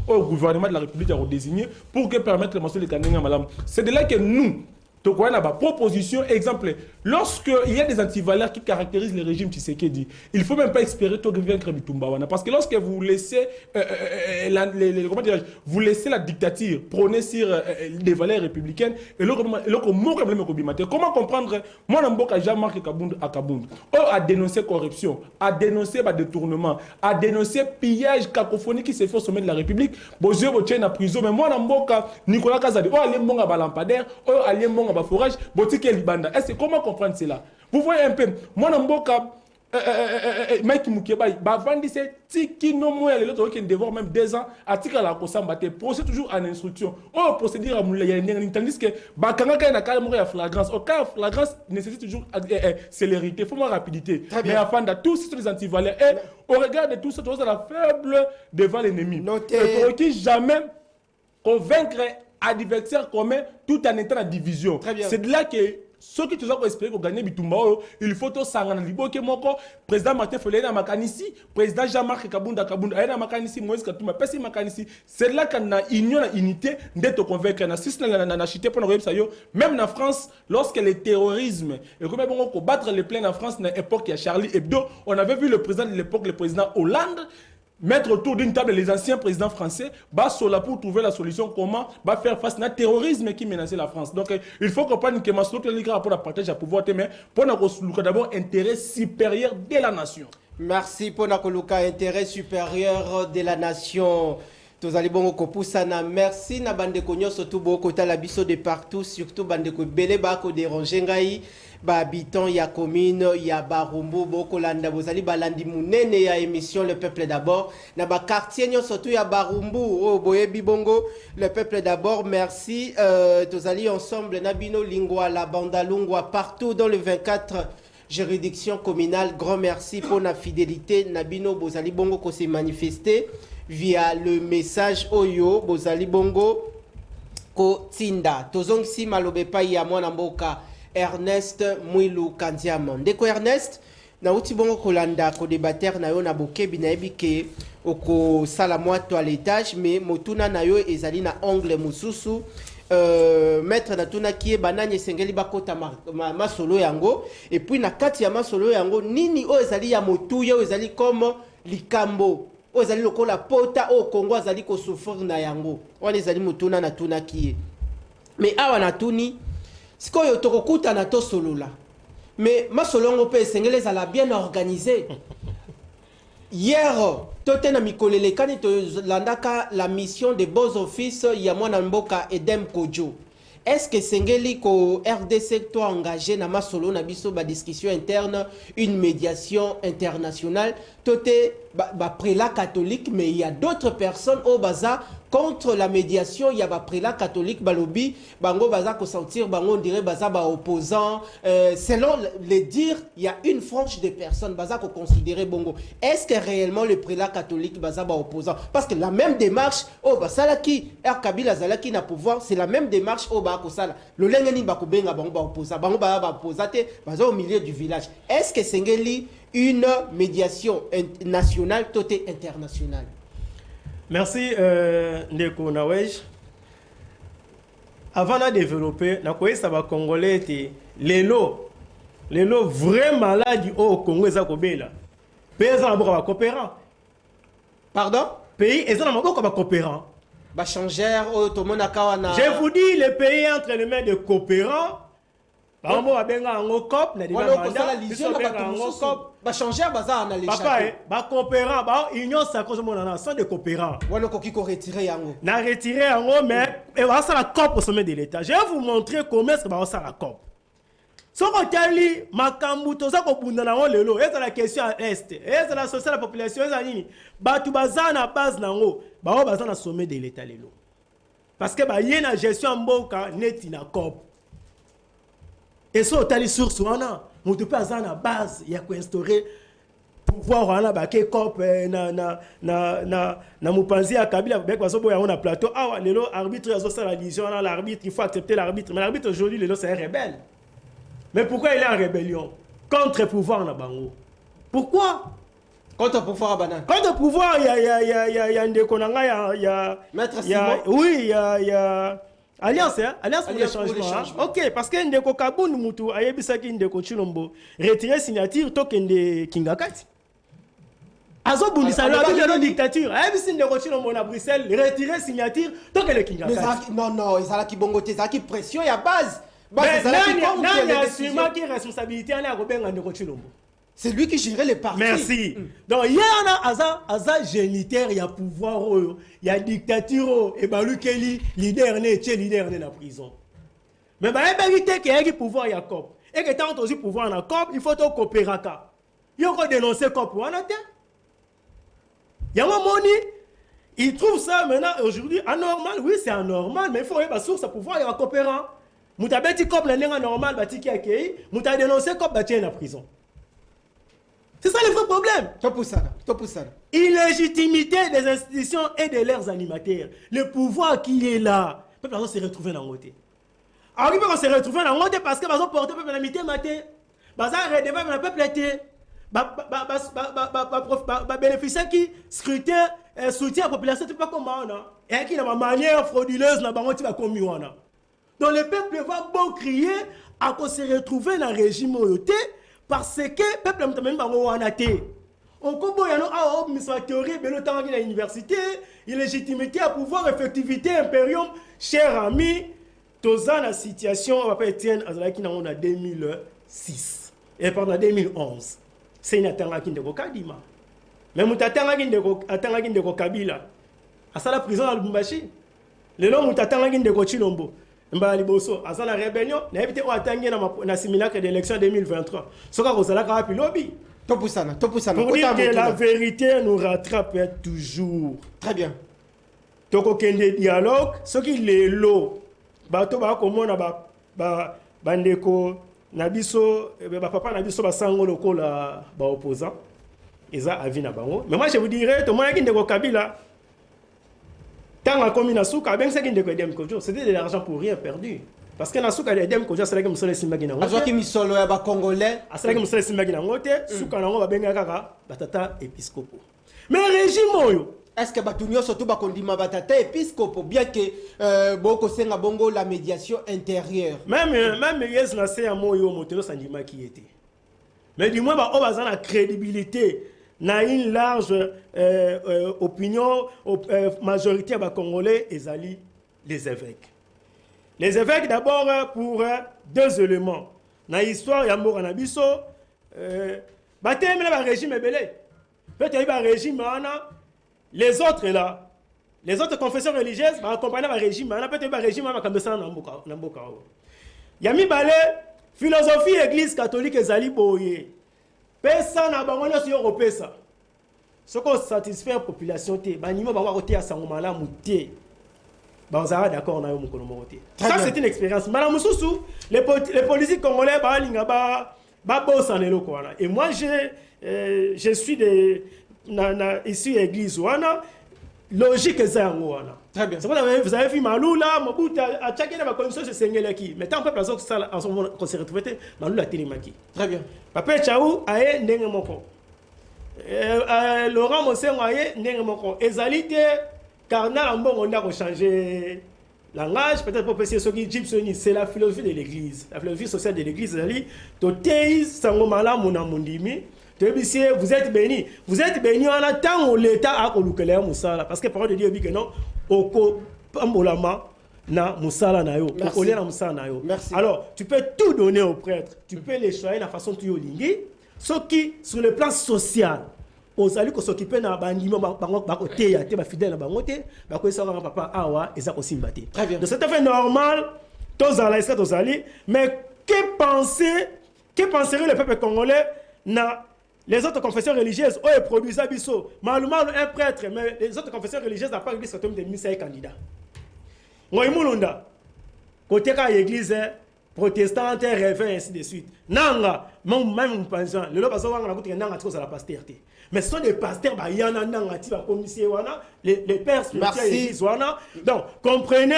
au gouvernement de la République a désigné pour que permettre les mentions de Kanenga Malam. C'est de là que nous, donc on a une proposition, exemple, lorsqu'il y a des antivaleurs qui caractérisent le régime Tshisekedi, il ne faut même pas espérer tout vaincre Bitumba. Parce que lorsque vous laissez, vous laissez la dictature prôner sur des valeurs républicaines, comment comprendre, moi, je Jean-Marc Kabund à Kabund, a dénoncé corruption, a dénoncé détournement, a dénoncé pillage, cacophonie qui s'est fait au sommet de la République, Bozio Botien en prison, mais moi, Nicolas Kazadi, allez mon à lampadaire, allez mon à forage, Botike Libanda. Est-ce comment comprendre cela? Vous voyez un peu, moi, Mike Mukeba, Bavandi, c'est Tiki no moya, les autres qui devoir même 2 ans, article à la Kosamba, procède toujours en instruction. Procédure à Moulaya, tandis que Bakanga n'a qu'à mourir à flagrance. Au cas flagrance nécessite toujours célérité, il faut moins rapidité. Mais afin de tous ces antivaleurs, et au regard de tout ça, on a la faible devant l'ennemi. Et pour qui jamais convaincre adversaire commun tout en étant en division. C'est de là que ceux qui ont espéré qu'on gagne Bitumba, il faut tout s'en liboke moko président Martin Fayulu na makanisi, président Jean-Marc Kabunda na makanisi, Moïse Katumbi pesi makanisi. C'est là qu'on a union na unité d'être convaincre na six na chité pour nous sayo même en France lorsque le terrorisme et comme bon ko battre les plaines en France na époque ya Charlie Hebdo, on avait vu le président de l'époque, le président Hollande mettre autour d'une table les anciens présidents français, pour trouver la solution comment faire face à un terrorisme qui menaçait la France. Donc il faut comprendre que le rapport à partage à pouvoir mais pour nous d'abord intérêt supérieur de la nation. Merci pour notre intérêt supérieur de la nation. Tozali bongo kopusana, merci na bandeko nyonso tout boko tala biso de partout, surtout bandeko belé bako déranger ngai ba habitant ya commune ya Barumbu boko landa bozali balandi munene ya émission Le Peuple d'abord na ba quartier nyonso tout ya Barumbu o boyebi bongo Le Peuple d'abord. Merci tozali ensemble na bino lingwa la bandalungwa partout dans le 24 juridiction communale. Grand merci pour la fidélité nabino bozali bongo ko se manifester via le message Oyo Bozali Bongo Ko Tinda. Tozongsi malobe pa ya mwana mboka Ernest Mwilu Kandiama. Ndeko Ernest, na uti bongo kolanda ko débatteur na yo na bokebi na ebike oko sala mwa toilettage mais motuna na yo ezali na angle mususu. Maître natuna kie bananye sengeli bakota masolo yango et puis na kati ya masolo yango nini o ezali ya motuye o ezali comme likambo ozali lokola pota au Congo azali ko souffrir na yango wana ezali mutuna na tuna kie mais awa na tuni sikoyo tokokuta na to solola mais masolongo pe sengele zala bien organisé. Hier tote na mikolele kani to landaka la mission de beaux offices ya mwana mboka Edem Kojo. Est-ce que Sengeli ko RDC toi engagé na masolo na biso ba discussion interne, une médiation internationale, tote ba prélat catholique mais il y a d'autres personnes au baza contre la médiation, il y a ba prélat catholique balobi bango baza ko sentir bango on dirait baza ba opposant selon les dires, il y a une frange de personnes baza ko considérer bongo. Est-ce que réellement le prélat catholique baza ba opposant parce que la même démarche au basala qui Kabila zalaki na pouvoir, c'est la même démarche au ba ko sala. Le lengeni ba ko benga bango ba opposant, bango ba opposate baza au milieu du village. Est-ce que Sengeli une médiation nationale, toté internationale? Merci Ndeko Nawej. Avant de développer, ça va congolais lelo vrai malade au Congo ça kobela. Pays ça va coopérant. Pardon? Pays et ça va coopérant. Ba changer au tout monde akawana. Je vous dis le pays entre les mains de coopérants. Bango abenga ngo cop na dina manda. Biso benga ngo cop. Ba changer baza na l'échappée. Papa ba coopérant, ba union sacrée monana sans de coopérants. Wana ko kiko retirer yango. Na retirer yango mais et va ça la cop au sommet de l'état. Je vais vous montrer comment est-ce que va ça la cop. Soko tali makambu toza ko bunda na ngo lelo. Eza la question à est. Eza la sociale la population eza nini? Ba tu baza na base nango. Ba o baza na sommet de l'état lelo. Parce que ba yena gestion mboka neti na cop. Et ça, tu as les sources, on ne peut pas avoir base, il y a quoi instaurer pouvoir, on a baqué cop, na moupanzi à Kabila, on a plateau. Ah, le arbitre, l'arbitre, il faut accepter l'arbitre. Mais l'arbitre aujourd'hui, c'est un rebelle. Mais pourquoi il est en rébellion? Contre-pouvoir, na bango. Pourquoi? Contre-pouvoir à Banan. Contre-pouvoir, il y a un déconanga, il y a. Maître Simon. Oui, il y a Alliance, hein? Alliance pour le changement. Ok, parce que Ndeko Kabund Moutou, Ayebisaki Ndeko Chilombo, retirer signature, Tokende Kingakati. Azo Bundisa, la dictature. Ayebisi Ndeko Chilombo à Bruxelles, retirer signature, Tokende Kingakati. Non, ils ont qui bon côté, ça qui pression, il y a base. Mais il y a sûrement qui responsabilité à la Robin Ndeko Chilombo. C'est lui qui gérait les partis. Merci. Donc, il y a un géniteur, il y a pouvoir, il y a dictature, et Balou Kelly, leader, leader dans la prison. Mais il vérité qu'il y a un pouvoir, il y a COP. Et que tant aussi pouvoir dans la COP, il faut coopérer. Il y a encore dénoncer COP. Il y a un moment, il trouve ça maintenant, aujourd'hui, anormal. Oui, c'est anormal, mais il faut avoir source à pouvoir, il y a un coopérant. Moutabeti COP, la langue normale, Batiki Akei, Mouta dénoncé COP, Batien la prison. C'est ça le vrai problème. Tout ça. Illégitimité des institutions et de leurs animateurs. Le pouvoir qui est là. Le peuple va se retrouver dans le côté. Alors, il va se retrouver dans le côté parce que va porter le peuple dans le matin. Va redevant le peuple été. Va bénéficier qui scrutin soutien à la population. C'est pas comme ça. Et qui n'a pas manière frauduleuse là-bas, on va comme ça. Donc le peuple va bon crier à qu'on se retrouve dans le régime oyoté. Parce que le peuple n'a même pas été. On comprend la théorie de l'université, illégitimité à pouvoir, effectivité, impérium, cher ami, tous dans la situation, on va pas Étienne Azalaki en 2006 et pendant 2011. C'est une attente qui ne Kadima. Mais Moutatanga qui ne Kabila. À ça la prison à Lubumbashi. Le nom Moutatanga qui ne Chilombo. Mbali boso asa la rébellion na évité o atangi na simulacre d'élection 2023 soka kozala ka pilobi to pour dire que la vérité nous rattrape toujours. Très bien. Toko kende dialogue ce qui les lo bato ba komona ba bandeko na biso ba papa na biso ba sango lokola ba opposant eza avis na bango. Mais moi je vous dirais to mona ki ndeko Kabila quand on a commis Nasuka, c'était de l'argent pour rien perdu. Parce que Nasuka, c'est là que nous sommes les Congolais. C'est là que nous sommes les Suka, batata épiscopo. Mais le régime, est-ce que Batunio surtout bakondima batata épiscopo, bien que Boko Senga Bongo la médiation intérieure. Même yes na c'est un mot yo motelo sandima qui était. Mais du moins on va la crédibilité. Na une large opinion, majorité des Congolais, et les évêques. Les évêques d'abord pour deux éléments. Dans l'histoire, il y a mort en abisso. Le régime est belé. Peut-être qu'il y a un régime, les autres là, les autres confessions religieuses, accompagner le régime, peut-être qu'il y a un régime qui est Namboka. Il y a mis balé, philosophie église catholique et Zali Boye. Personne n'a pas de européen. Ce qu'on satisfait la population, c'est que les gens sont d'accord. Ça, c'est une expérience. Les politiques congolais et moi, je suis ici à l'église. Logique est ça. Très bien. Vous avez vu Malou là, Mobutu a checké la condition de Sengelaki. Mais tant que personne en ce moment qu'on s'est retrouvé, Malou a télémaki. Très bien. Papa Tchaou a eu Nengemoko. Laurent Moseng a eu Nengemoko. Ezalité, Carnal on a changé langage, peut-être pour préciser ce qui dit, c'est la philosophie de l'église. La philosophie sociale de l'église, c'est-à-dire, Toteis, Sangomala, Monamundimi. Vous êtes bénis. Vous êtes bénis en attendant l'État à Kolukele Moussala. Parce que parole de Dieu dit que non, Oko Pambolama na Moussala na yo. Merci. Alors, tu peux tout donner aux prêtres. Tu peux les choisir de la façon dont tu l'ingis. Ce qui, sur le plan social, aux alliés qui s'occupent de bandimo, bakote ya te ba fidèle na bangote, bakoy sa papa awa ezako simbate. Très bien. Donc c'est tout à fait normal. Tous alliés, mais que penserait le peuple congolais na les autres confessions religieuses, ils produisent Abisso. Malheureusement, un prêtre, mais les autres confessions religieuses n'ont pas l'église catholique de ministère candidat. Moi, Moulunda, côté de l'église protestante, réveil, ainsi de suite. Nanga, même pensant, le lot parce que nanga trop à la pastorité. Mais ce sont des pasteurs, il y en a nanga qui va commisser les pères spirituels l'église. Donc, comprenez,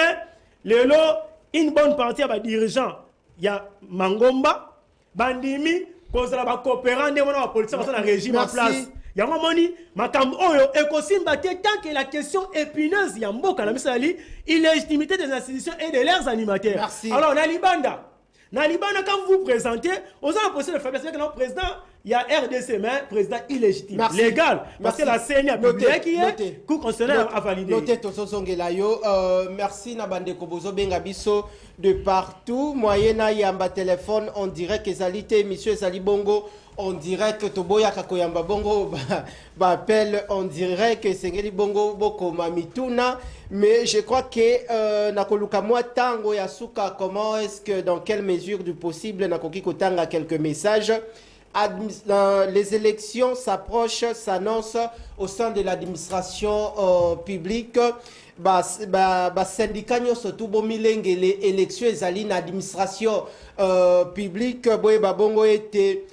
le lot, une bonne partie des dirigeants, il y a Mangomba, Bandimi. Cause la coopérant des politique parce que le régime en place. yango moni makambo oyo ekosimba te tant que la question épineuse ya mboka na misali illégitimité des institutions et de leurs animateurs. Merci. Alors na libanda quand vous vous présentez aux gens posé le faiblesse avec notre président il y a RDC mais président illégitime. Merci. Légal parce Merci. que la CNI a publié qui est cour constitutionnelle a validé. Notez to songela yo merci na bande ko bozo benga biso de partout moyena yamba téléphone on dirait que zalité monsieur Zali Bongo on dirait que Toboya Kakoyamba Bongo appelle on dirait que Sengeli Bongo Boko Mamituna mais je crois que nakoluka moi tango yasuka comment est-ce que dans quelle mesure du possible nakoki kotanga quelques messages. Les élections s'approchent, s'annoncent au sein de l'administration publique. Syndicat surtout bomilenge les élections ezali na administration publique boye babongo était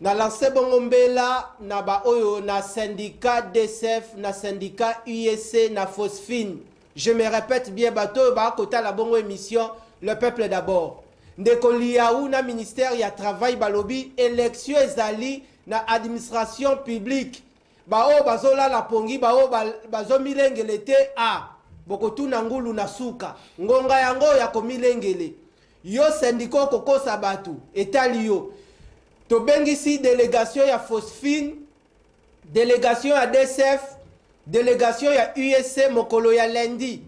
na lancé bongo mbela na ba oyo na syndicat DCF na syndicat USC na Phosphine. Je me répète bien bato ba kota la bongo émission le peuple d'abord. Ndeko liaou na ministère ya travail balobi élection ezali na administration publique. Ba o bazola la pongi ba o bazo milengele te a bokotu na ngulu na suka ngonga yango ya komilengele yo syndicat kokosa batu etali yo to bengisi délégation ya Phosphine délégation ya DCF délégation ya USC mokolo ya lundi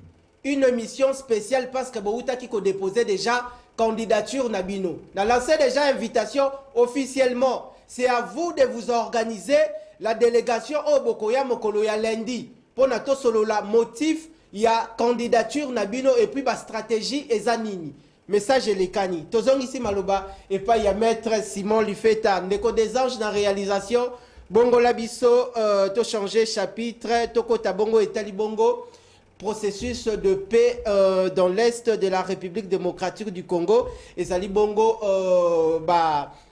une mission spéciale parce que bouta qui ko déposer déjà candidature Nabino. On a lancé déjà invitation officiellement. C'est à vous de vous organiser la délégation au Bokoya Mokoloya lundi. Pour notre solo la motif, il y a candidature Nabino et puis la stratégie et Zanini. Message les cani. Tozong ici Maloba et pas il y a maître Simon Lifeta. Ndeko des anges dans réalisation. Bongo Labiso, to changer chapitre. Toko Tabongo et Talibongo. Processus de paix dans l'est de la République démocratique du Congo. Et Zali Bongo,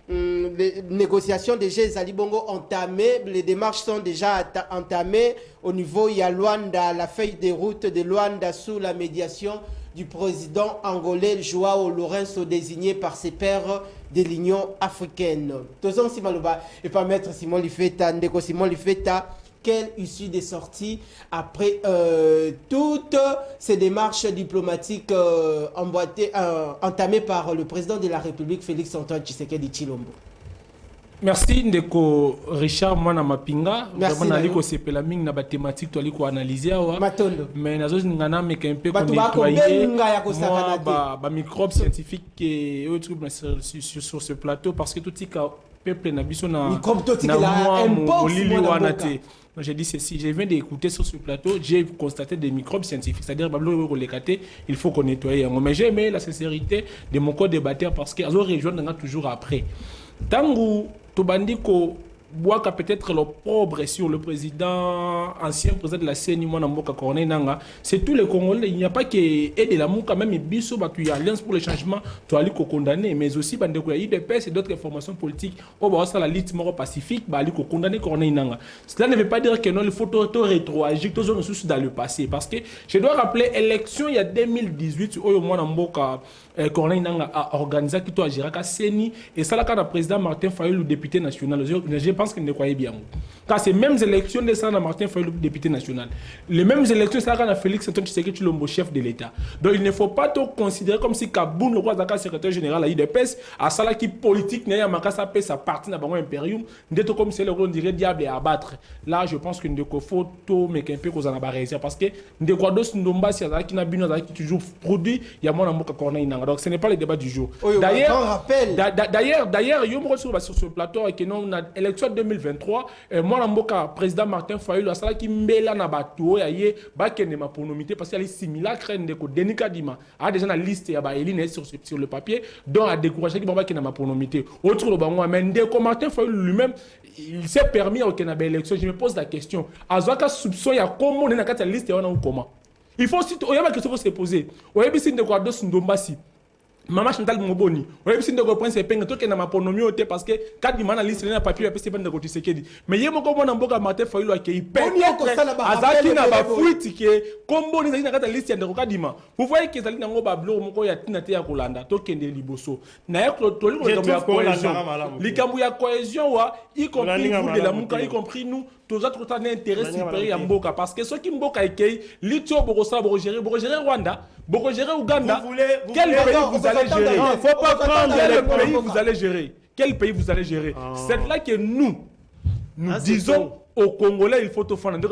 les négociations déjà Zali Bongo entamées, les démarches sont déjà entamées au niveau il y a Luanda, la feuille de route de Luanda sous la médiation du président angolais Joao Lourenço désigné par ses pairs de l'Union africaine. Tozong Simaluba et pas maître Simon Lifeta, Ndeko Simon Lifeta. Quelle issue des sorties après toutes ces démarches diplomatiques entamées par le président de la République, Félix Antoine Tshisekedi Tshilombo. Merci Ndeko Richard Mwana Mapinga. Merci. Vraiment naliko sepela mingi na ba thématique to aliko analyser awa. Matondo. Mais nazo ngana me un peu Batu nettoyer ba microbes scientifiques et autres sur ce plateau parce que tout tika peuple na biso na microbe to tika la impox wana te. J'ai dit ceci, je viens d'écouter sur ce plateau, j'ai constaté des microbes scientifiques, c'est-à-dire il faut qu'on nettoie. Mais j'ai aimé la sincérité de mon co-débatteur parce que les régions toujours après. Tangu Tobandiko Bouaka peut-être l'opprobre sur le président, ancien président de la CNI, c'est tous les Congolais. Il n'y a pas que aider la mouka, même Bisso, il y a Alliance pour le changement, tu as condamné, mais aussi il y a IDPS et d'autres formations politiques. Au bas de la lutte pacifique, il faut condamner. Cela ne veut pas dire que non, il faut rétroagir tous les ressources dans le passé. Parce que je dois rappeler, l'élection il y a 2018, au moins en Mboka, a organisé qui doit gérer la CNI, et ça, là, quand le président Martin Fayulu, le député national, je pense qu'il ne croyait bien. Car ces mêmes élections de ça, Martin Fayulu, le député national, les mêmes élections, ça, quand Félix Antoine Tshisekedi Tshilombo, chef de l'État. Donc il ne faut pas tout considérer comme si Kaboun, le roi Zaka, secrétaire général à l'IDPS, à ça, là, qui politique, n'a pas sa paix, sa partie, n'a pas un impérium, d'être comme c'est le rôle, on dirait diable et abattre. Là, je pense qu'il ne faut tout, mais qu'un peu qu'on en a réussi. Parce que, de quoi d'autre, Ndomba, si qui n'a qui toujours produit, il y a moins d'amour qu'on a. Donc ce n'est pas le débat du jour. D'ailleurs, sur ce plateau, avec une élection 2023, moi, le président Martin Fayulu, qui mbela na bateau, pour nomiter parce qu'il y a les simulacres de Denika Dima. Il y a déjà une liste sur le papier, dont a découragé qui n'a pas pour nomiter. Autre le bango, mais Martin Fayulu lui-même, il s'est permis à une élection. Je me pose la question. Azwaka soupçon, il y a comment on est dans la liste et on a comment. Il faut aussi, il y a une question qui se poser. On a besoin de quoi d'autre Ndombasi. Maman Chantal Moboni, on a de reprendre ses peines, tout est dans ma ponomie parce que quand il m'a liste un papier, c'est pas de côté ce qu'il dit. Mais il y a mon comment Mboka Martin Fayulu qui est hyper. Azaki n'a pas fuite qui est combo ni na kata liste de Rokadima. Vous voyez que Zali Nango Bablo moko ya tinate ya Kolanda, to kende liboso. Na ya toli ko ya cohésion. Likambu ya cohésion wa y compris vous de la Muka, y compris nous, tous autres temps d'intérêt supérieur ya Mboka parce que ceux qui Mboka ekei, litio Borosa Borogérer Rwanda, Borogérer Ouganda. Quel pays vous allez gérer? Il ne faut pas prendre le pays que vous allez gérer. Quel pays vous allez gérer? C'est là que nous disons aux Congolais, il faut te faire. Donc, il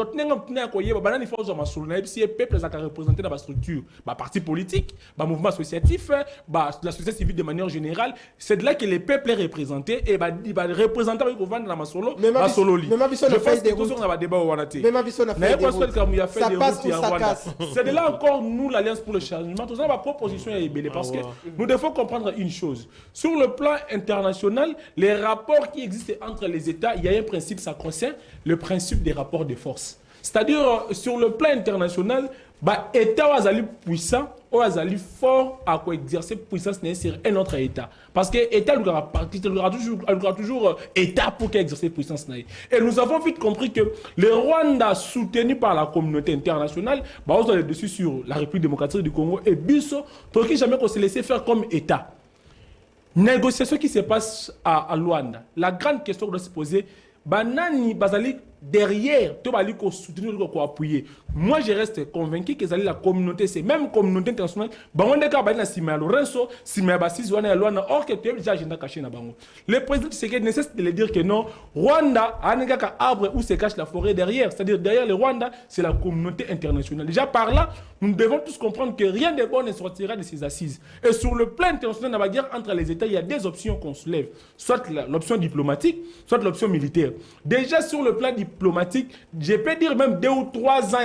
faut que les peuples soient représentés dans la structure, le parti politique, le mouvement associatif, la société civile de manière générale. C'est là que les peuples sont représentés et les représentants vont vendre dans ma solo. Je pense que tout ça, on va débat au Wanati. C'est de là encore, nous, l'Alliance pour le changement, tout ça, ma proposition est belle parce que nous devons comprendre une chose. Sur le plan international, les rapports qui existent entre les États, il y a un principe sacro-saint, le principe des rapports de force. C'est-à-dire, sur le plan international, l'État est puissant, est fort à exercer puissance sur un autre État. Parce que l'État aura toujours État pour exercer puissance. Et nous avons vite compris que le Rwanda, soutenu par la communauté internationale, on est dessus sur la République démocratique du Congo et Bisso, pour qu'il jamais qu'on se laisse faire comme État. Négociation qui se passe à Luanda. La grande question qu'on doit se poser, Banani Bazali derrière, tu vas aller soutenir, appuyer. Moi, je reste convaincu que la communauté, c'est même communauté internationale. On est capable de Simea Lorenzo, Simea Bassis, or que tu as déjà agenda caché na bango. Le président Tshisekedi ne cesse de le dire que non, Rwanda a un arbre où se cache la forêt derrière. C'est-à-dire derrière le Rwanda, c'est la communauté internationale. Déjà par là, nous devons tous comprendre que rien de bon ne sortira de ces assises. Et sur le plan international, dans la guerre entre les États, il y a des options qu'on soulève. Soit l'option diplomatique, soit l'option militaire. Déjà sur le plan diplomatique, je peux dire même 2 ou 3 ans,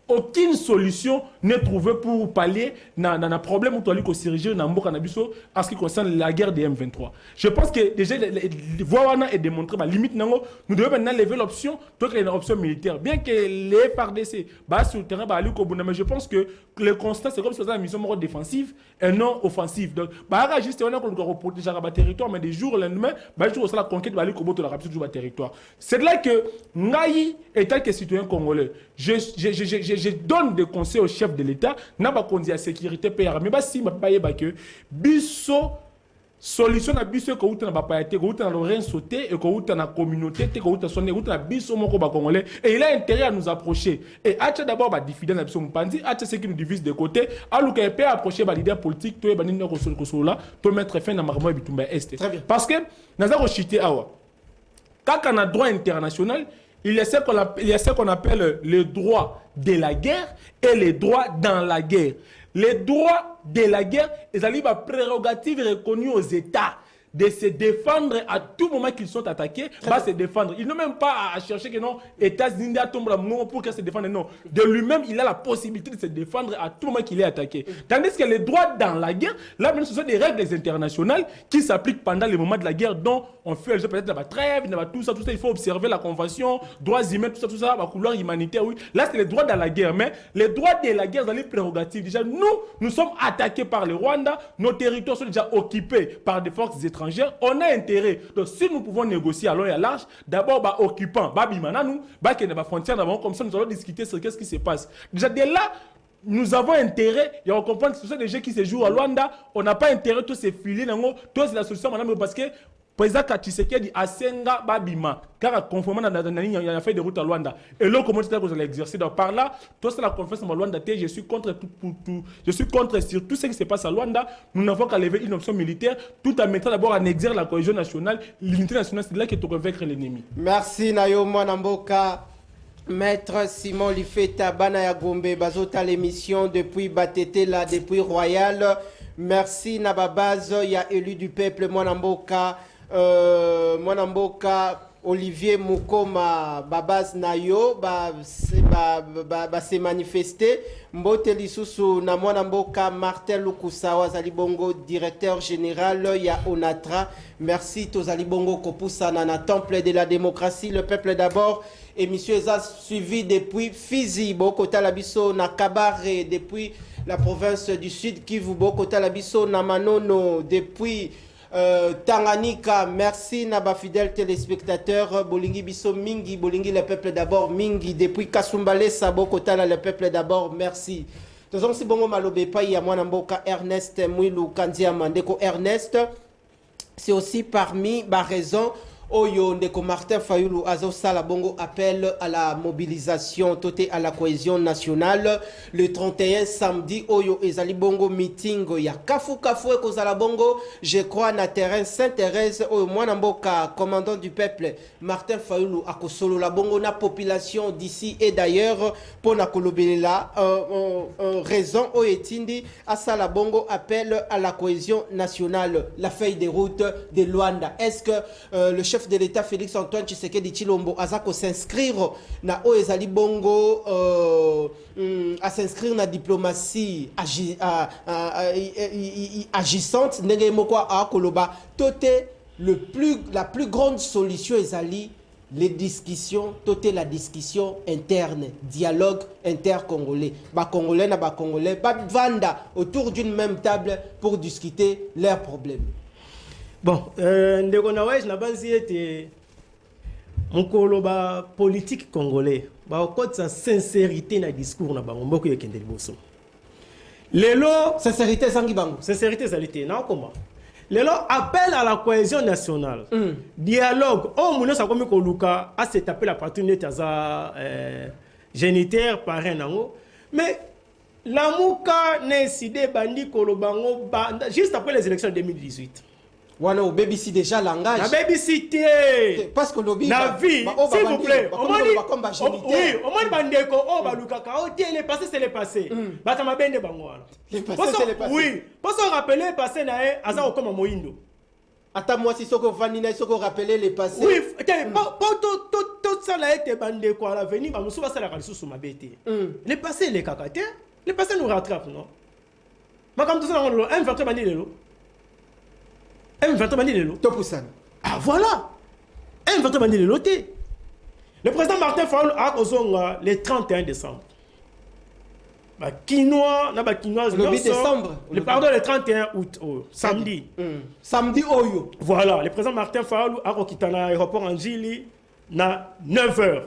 aucune solution n'est trouvée pour pallier un problème où tu as s'ériger dans Mboka Nabiso en ce qui concerne la guerre des M23. Je pense que déjà, voir est démontré, limite, nous devons maintenant lever l'option, une option militaire. Bien que les FARDC, sur le terrain, mais je pense que le constat, c'est comme si c'était une mission défensive et non offensive. Donc, juste, on a protéger le territoire, mais des jours au lendemain, jour la conquête, la territoire. C'est là que Ngaï, étant que citoyen congolais, je donne des conseils au chef de l'État, n'a pas conduit à sécurité PR, mais si ma paye que biso solution à biso que outa na payeté, que outa na rien sauté et que outa na communauté, que outa sonné, outa na biso moko ba congolais et il a intérêt à nous approcher. Et acha d'abord ba diffider na biso mpandi, acha ce qui nous divise de côté, alors que peut approcher ba leader politique, to e ba nino ko là, to mettre fin na marmo bitumba est. Parce que naza ko chité awa. Quand on a droit international, il y a ce qu'on appelle le droit de la guerre et les droits dans la guerre. Les droits de la guerre, ils ont une prérogative reconnue aux États de se défendre à tout moment qu'ils sont attaqués, se défendre. Ils n'ont même pas à chercher que non, États-Unis pour qu'ils se défendent. Non, de lui-même, il a la possibilité de se défendre à tout moment qu'il est attaqué. Tandis que les droits dans la guerre, là, ce sont des règles internationales qui s'appliquent pendant les moments de la guerre, dont on fait peut-être la trêve, tout ça, il faut observer la convention, droits humains, tout ça, la couleur humanitaire, oui. Là, c'est les droits dans la guerre. Mais les droits de la guerre, dans les prérogatives, déjà, nous sommes attaqués par le Rwanda, nos territoires sont déjà occupés par des forces étrangères. On a intérêt. Donc, si nous pouvons négocier à long et à large, d'abord, occupant, nous, frontière, comme ça, nous allons discuter sur qu'est-ce qui se passe. Déjà, dès là, nous avons intérêt, et on comprend que ce sont des jeux qui se jouent à Luanda, on n'a pas intérêt de tous ces filets, tous c'est la solution, madame, parce que président Tshisekedi a Senga Babima, car conformément à la feuille de route à Luanda. Et là, comment c'est que vous allez exercer? Donc par là, toi, c'est la conférence à Luanda, je suis contre tout. Je suis contre sur tout ce qui se passe à Luanda. Nous n'avons qu'à lever une option militaire, tout en mettant d'abord en exergue la cohésion nationale, l'unité nationale, c'est là que tu peux vaincre l'ennemi. Merci Nayo Mwanamboka. Maître Simon Lifeta Banaya Gombe, bazota l'émission depuis Batete là, depuis Royal. Merci Nababaz, il y a élu du peuple Mwanamboka. Mwanamboka Olivier Mukoma Babaz Nayo se manifester mbote lisusu na mwana mboka Martin Lukusawa Zalibongo directeur général ya Onatra. Merci to Zalibongo kopusana na temple de la démocratie le peuple d'abord. Émission a suivi depuis Fizi Bokota Labiso na Kabare depuis la province du Sud Kivu Bokota Labiso na Manono depuis Tanganyika. Merci Naba fidèles téléspectateurs. Bolingi Biso Mingi, Bolingi le peuple d'abord Mingi depuis Kasumbale Sabokotala le peuple d'abord. Merci. Tozong si bongo malobe pa ya mwana mboka Ernest Mwilu Kandia Mandeko Ernest. C'est aussi parmi ma raison Oyo Ndeko Martin Fayulu Azo Sala Bongo appelle à la mobilisation toté à la cohésion nationale le 31 samedi Oyo Ezali Bongo meeting ya Kafu Kafu Ekozala Bongo je crois na terrain Sainte-Thérèse Oyo Mwana Mboka commandant du peuple Martin Fayulu Akosolo la Bongo na population d'ici et d'ailleurs pour na Kolobelela raison Oyo Etindi Asala Bongo appelle à la cohésion nationale la feuille de route de Luanda. Est-ce que le chef de l'État Félix Antoine Tshisekedi Tshilombo azako s'inscrire na Oezali Bongo à s'inscrire na diplomatie agissante ndenge moko a koloba toté la plus grande solution ezali les discussions toté la discussion interne dialogue intercongolais ba congolais na ba congolais ba vanda autour d'une même table pour discuter leurs problèmes. Bon, ndeko na waj na banzi ete mokolo ba politique congolais ba okot sa sincérité na discours na bango mboko yekende liboso. Lelo sincérité zangi bango. Sincérité zalité na comment? Lelo appel à la cohésion nationale. Dialogue o muno sa komi ko luka a se taper la patrie net aza génitaire parrain nango. Mais la muka ne décidé bandi kolobango juste après les élections de 2018. Wana obebisi déjà langage. Na bebisité. Parce que lobby. Na vie, s'il vous plaît. Oui, au moins bandeko o balukaka o tie le passé c'est le passé. Bata mabende bango wana. Le passé c'est le passé. Oui, parce qu'on rappeler le passé na e aza okoma moindo. Ata moi si soko vanina soko rappeler le passé. Oui, tout ça là été bandeko à l'avenir ba musu basala ka lisusu mabete. Le passé le kakate, le passé nous rattrape non. Ma comme tout ça on un vertu bandi lelo. Ah voilà. Le président Martin Fayulu a kozonga le 31 décembre. Le 31 août, samedi. Samedi oyo. Voilà, le président Martin Fayulu a quitté l'aéroport en Jili na 9h.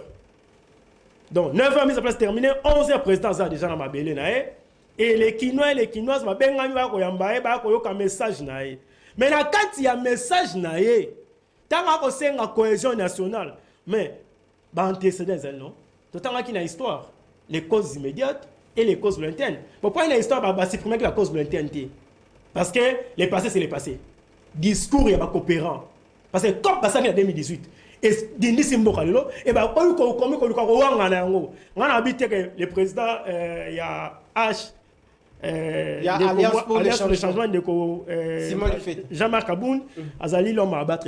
Donc 9h mise en place terminée, 11h président a déjà na mabele nae et les Quinois ma bengami ba ko yamba ba ko yoka message nae. Mais quand il y a un message, tant qu'il y a une cohésion nationale, mais il y a un antécédent, non? Tout le temps qu'il y a une histoire, les causes immédiates et les causes lointaines. Pourquoi il y a une histoire, c'est supprimer la cause lointaine? Parce que le passé, c'est le passé. Discours, il y a un coopérant. Parce que comme ça, en 2018, et dindi simboka lelo et ba ko le président il y a H il y a Alliance pour le changement de Jean-Marc Aboun azali l'homme à battre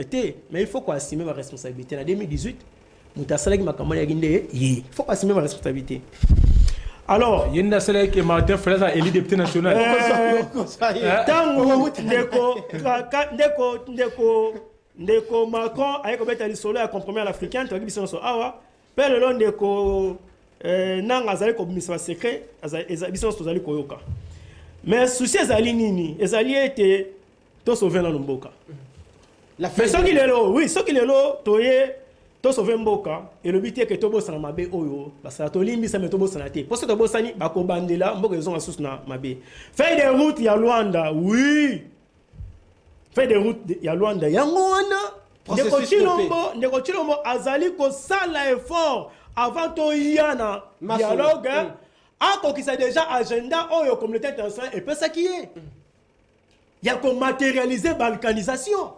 mais il faut qu'on assume ma responsabilité en 2018 mutasalaki makamala yaginde il faut qu'on assume ma responsabilité. Alors, il y a une qui Martin Fayulu a élu député national. Ndeko Macron a été le solo à compromis à l'Africain, tu as dit que awa père le long ndeko nanga azali ko bimisa secret biso tozali koyoka. Mais souci ezali nini? Ezali été to sauver na mboka. La fait ce qu'il est là, oui, ce qu'il est là, toye to sauver mboka et le but est que to bossa na mabe oyo, parce que to limbi ça me to bossa na te. Parce que to bossa ni ba ko bandela mboka ezonga asusu na mabe. Fait des routes ya Luanda, oui. Fait des routes ya Luanda yango wana ndeko Tshilombo azali ko sala effort avant to yana dialogue a kokisa déjà agenda oyo communauté internationale et peut ça qui est il y a qu'on matérialiser balkanisation.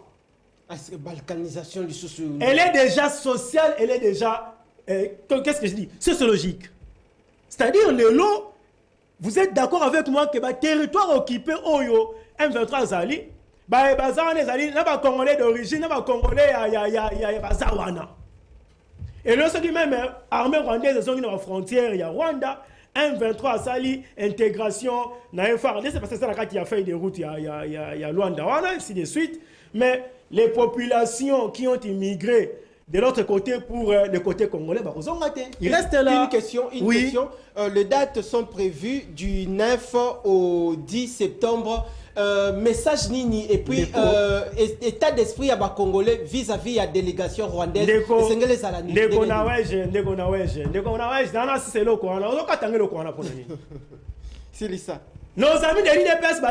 Balkanisation du sous. Elle est déjà sociale, elle est déjà qu'est-ce que je dis, sociologique. C'est-à-dire le lot, vous êtes d'accord avec moi que le territoire occupé oyo M23 azali ba bazane zali na ba congolais d'origine na ba congolais ya bazawana Et là, c'est même armée rwandaise, ils sont dans la frontière, il y a Rwanda, M23 à Sali, intégration, c'est parce que c'est là qu'il y a fait des routes, il y a Rwanda, ainsi de suite. Mais les populations qui ont immigré de l'autre côté pour le côté congolais, bah, ils restent là. Une question. Les dates sont prévues du 9 au 10 septembre. Message Nini et puis état d'esprit à Congolais vis-à-vis de la délégation rwandaise. C'est ça. Nos amis de l'IDPS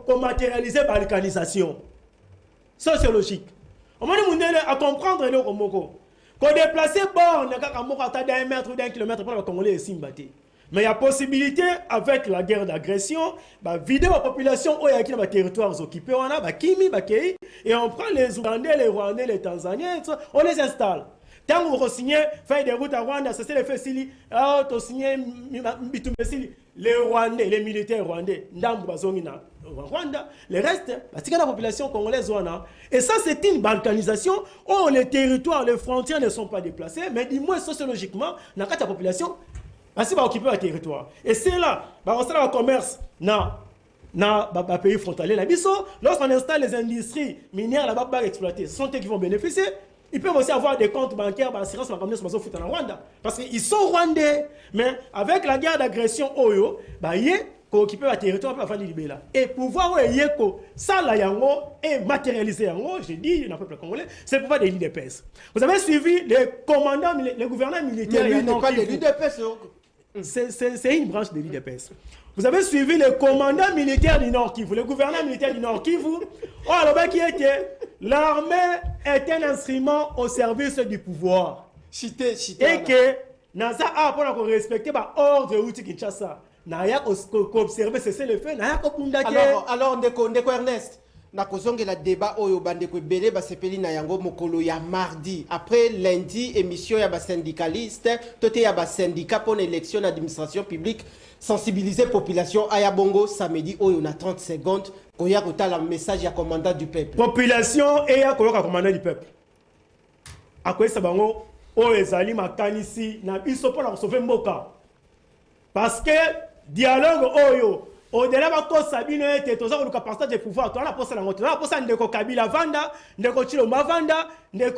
pour matérialiser la balkanisation sociologique. On m'a dit à comprendre le Romoko. Qu'on déplacer borne d'un mètre ou d'un kilomètre pour les Congolais et Simbati. Mais il y a possibilité, avec la guerre d'agression, vider la population où il y a des territoires occupés, on a Kimi, et on prend les Ougandais, les Rwandais, les Tanzaniens, on les installe. Tant qu'on signe, faire des routes à Rwanda, c'est le fait Sili, on signe les Rwandais, les militaires rwandais, Rwanda, le reste, c'est la population congolaise. Et ça, c'est une balkanisation où les territoires, les frontières ne sont pas déplacées, mais du moins sociologiquement, la population, si on occupe le territoire. Et c'est là, on installe le commerce dans le pays frontalier. Lorsqu'on installe les industries minières là-bas exploitées, ce sont eux qui vont bénéficier. Ils peuvent aussi avoir des comptes bancaires, assurance, en Rwanda. Parce qu'ils sont rwandais. Mais avec la guerre d'agression, ils ont occupé le territoire pour faire libérer. Et pouvoir ça et matérialiser, je dis, dans le peuple congolais, c'est le pouvoir de l'IDPS. Vous avez suivi les commandants, les gouverneurs militaires. Mais lui n'est pas de l'IDPS. C'est une branche de l'IDPS. Vous avez suivi le commandant militaire du Nord Kivu, le gouverneur militaire du Nord Kivu. Oh, alors, qui était l'armée est un instrument au service du pouvoir. Et que Naza a pour respecter l'ordre de l'outil Kinshasa. N'a observé cesser le feu, n'a pas alors, Ndeko Ernest. Nakozongela débat oyo bandeko belé basepeli na yango mokolo ya mardi après lundi émission ya ba syndicaliste toté ya ba syndicat pour l'élection d'administration publique sensibiliser population aya bongo samedi oyo na 30 secondes koya kotala message ya commandant du peuple population et ya koyoka commandant du peuple akoyesa bango oyo ezali makanisi na biso pour la sauver mboka parce que dialogue oyo au-delà de Sabine était tous le capacité de pouvoir. Tu as la poste la moto. Tu as la poste de Kabila Vanda, de Chilomba Vanda, de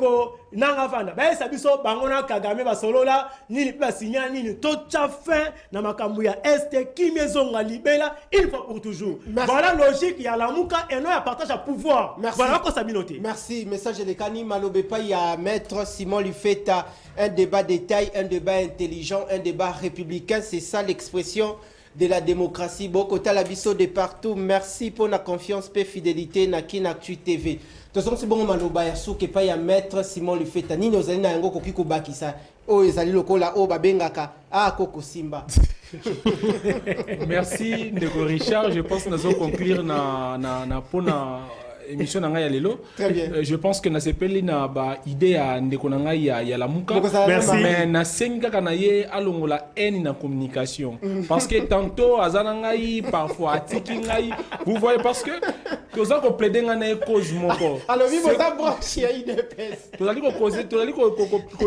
Nanga Vanda. Ben sabiso bangona Kagame basolola ni pas signer ni tout à fin na makambuya est qui maison nga libela une fois pour toujours. Voilà logique il y a la muka et non il y a partage à pouvoir. Voilà quoi Sabine. Merci. Message de Kani Malobe pas il y a maître Simon Lufeta un débat détail, un débat intelligent, un débat républicain, c'est ça l'expression de la démocratie. Beaucoup talabiso de partout. Merci pour la confiance et fidélité na Kinactu TV. De toute façon, c'est bon maloba ya souke pa ya maître Simon Lufeta. Nini ozali na yango koki kobakisa. O ezali lokola o babengaka a koko simba. Merci Ndeko Richard. Je pense que nous allons conclure na pona émission nanga ya lelo. Très bien. Je pense que na sepeli na ba idée ya ndeko nanga ya la muka. Merci. Mais na senga kana ye alongola haine na communication. Parce que tantôt azananga yi parfois atiki ngai. Vous voyez parce que tous en plaider ngana cause moko. Alors oui, vous branché à IDPS. Tous allez causer, tous allez ko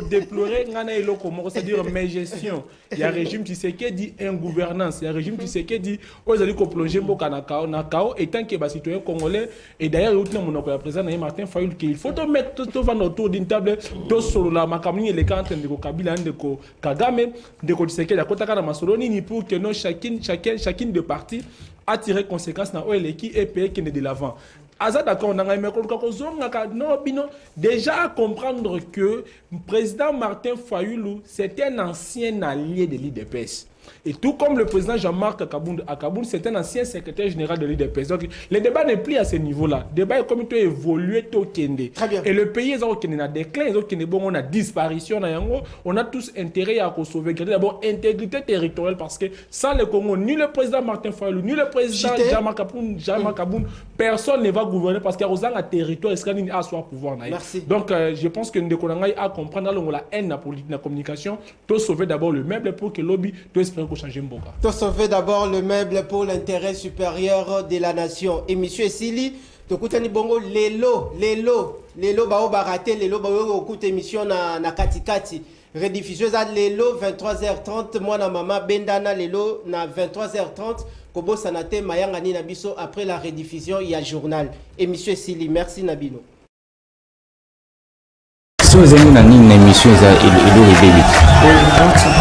déplorer ngana eloko moko, c'est-à-dire mes gestion. Il y a régime tu sais qui dit ingouvernance, il y a régime tu sais qui dit aux allez ko plonger mboka na kao et tant que ba citoyen congolais et d'ailleurs le président Martin Fayulu qu'il faut te mettre tout vendre autour d'une table tout sur la makamini les cantes de Kabila de Kagame de Tshisekedi à kota kana masoloni ni pour que non chacune de parties a tiré conséquence na OL qui est payé qui est de l'avant. Aza d'accord on a non bino déjà à comprendre que le président Martin Fayulu c'était un ancien allié de l'IDPS. Et tout comme le président Jean-Marc Akaboun, c'est un ancien secrétaire général de l'IDPS. Donc, le débat n'est plus à ce niveau-là. Le débat est comme il a évolué au Kende. Très bien. Et le pays est au déclin, on a disparition, on a tous intérêt à sauvegarder d'abord intégrité territoriale parce que sans le Congo, ni le président Martin Fayulu, ni le président Jean-Marc Akaboun, personne ne va gouverner parce qu'il y a un territoire et à son pouvoir. Merci. Donc, je pense que nous devons comprendre la haine de la communication, tout sauver d'abord le meuble pour que lobby, tout espérer qu'on change Mboka. Tout sauver d'abord le meuble pour l'intérêt supérieur de la nation. Et monsieur Sili, tokutani bongo lelo bao barate lelo bao okuta émission na katikati rediffusion za lelo 23h30 mwana mama bendana lelo na 23h30 kobosa na te mayanga ni na biso après la rediffusion ya journal émission Sili. Merci Nabino. Si vous aimez une émission, il est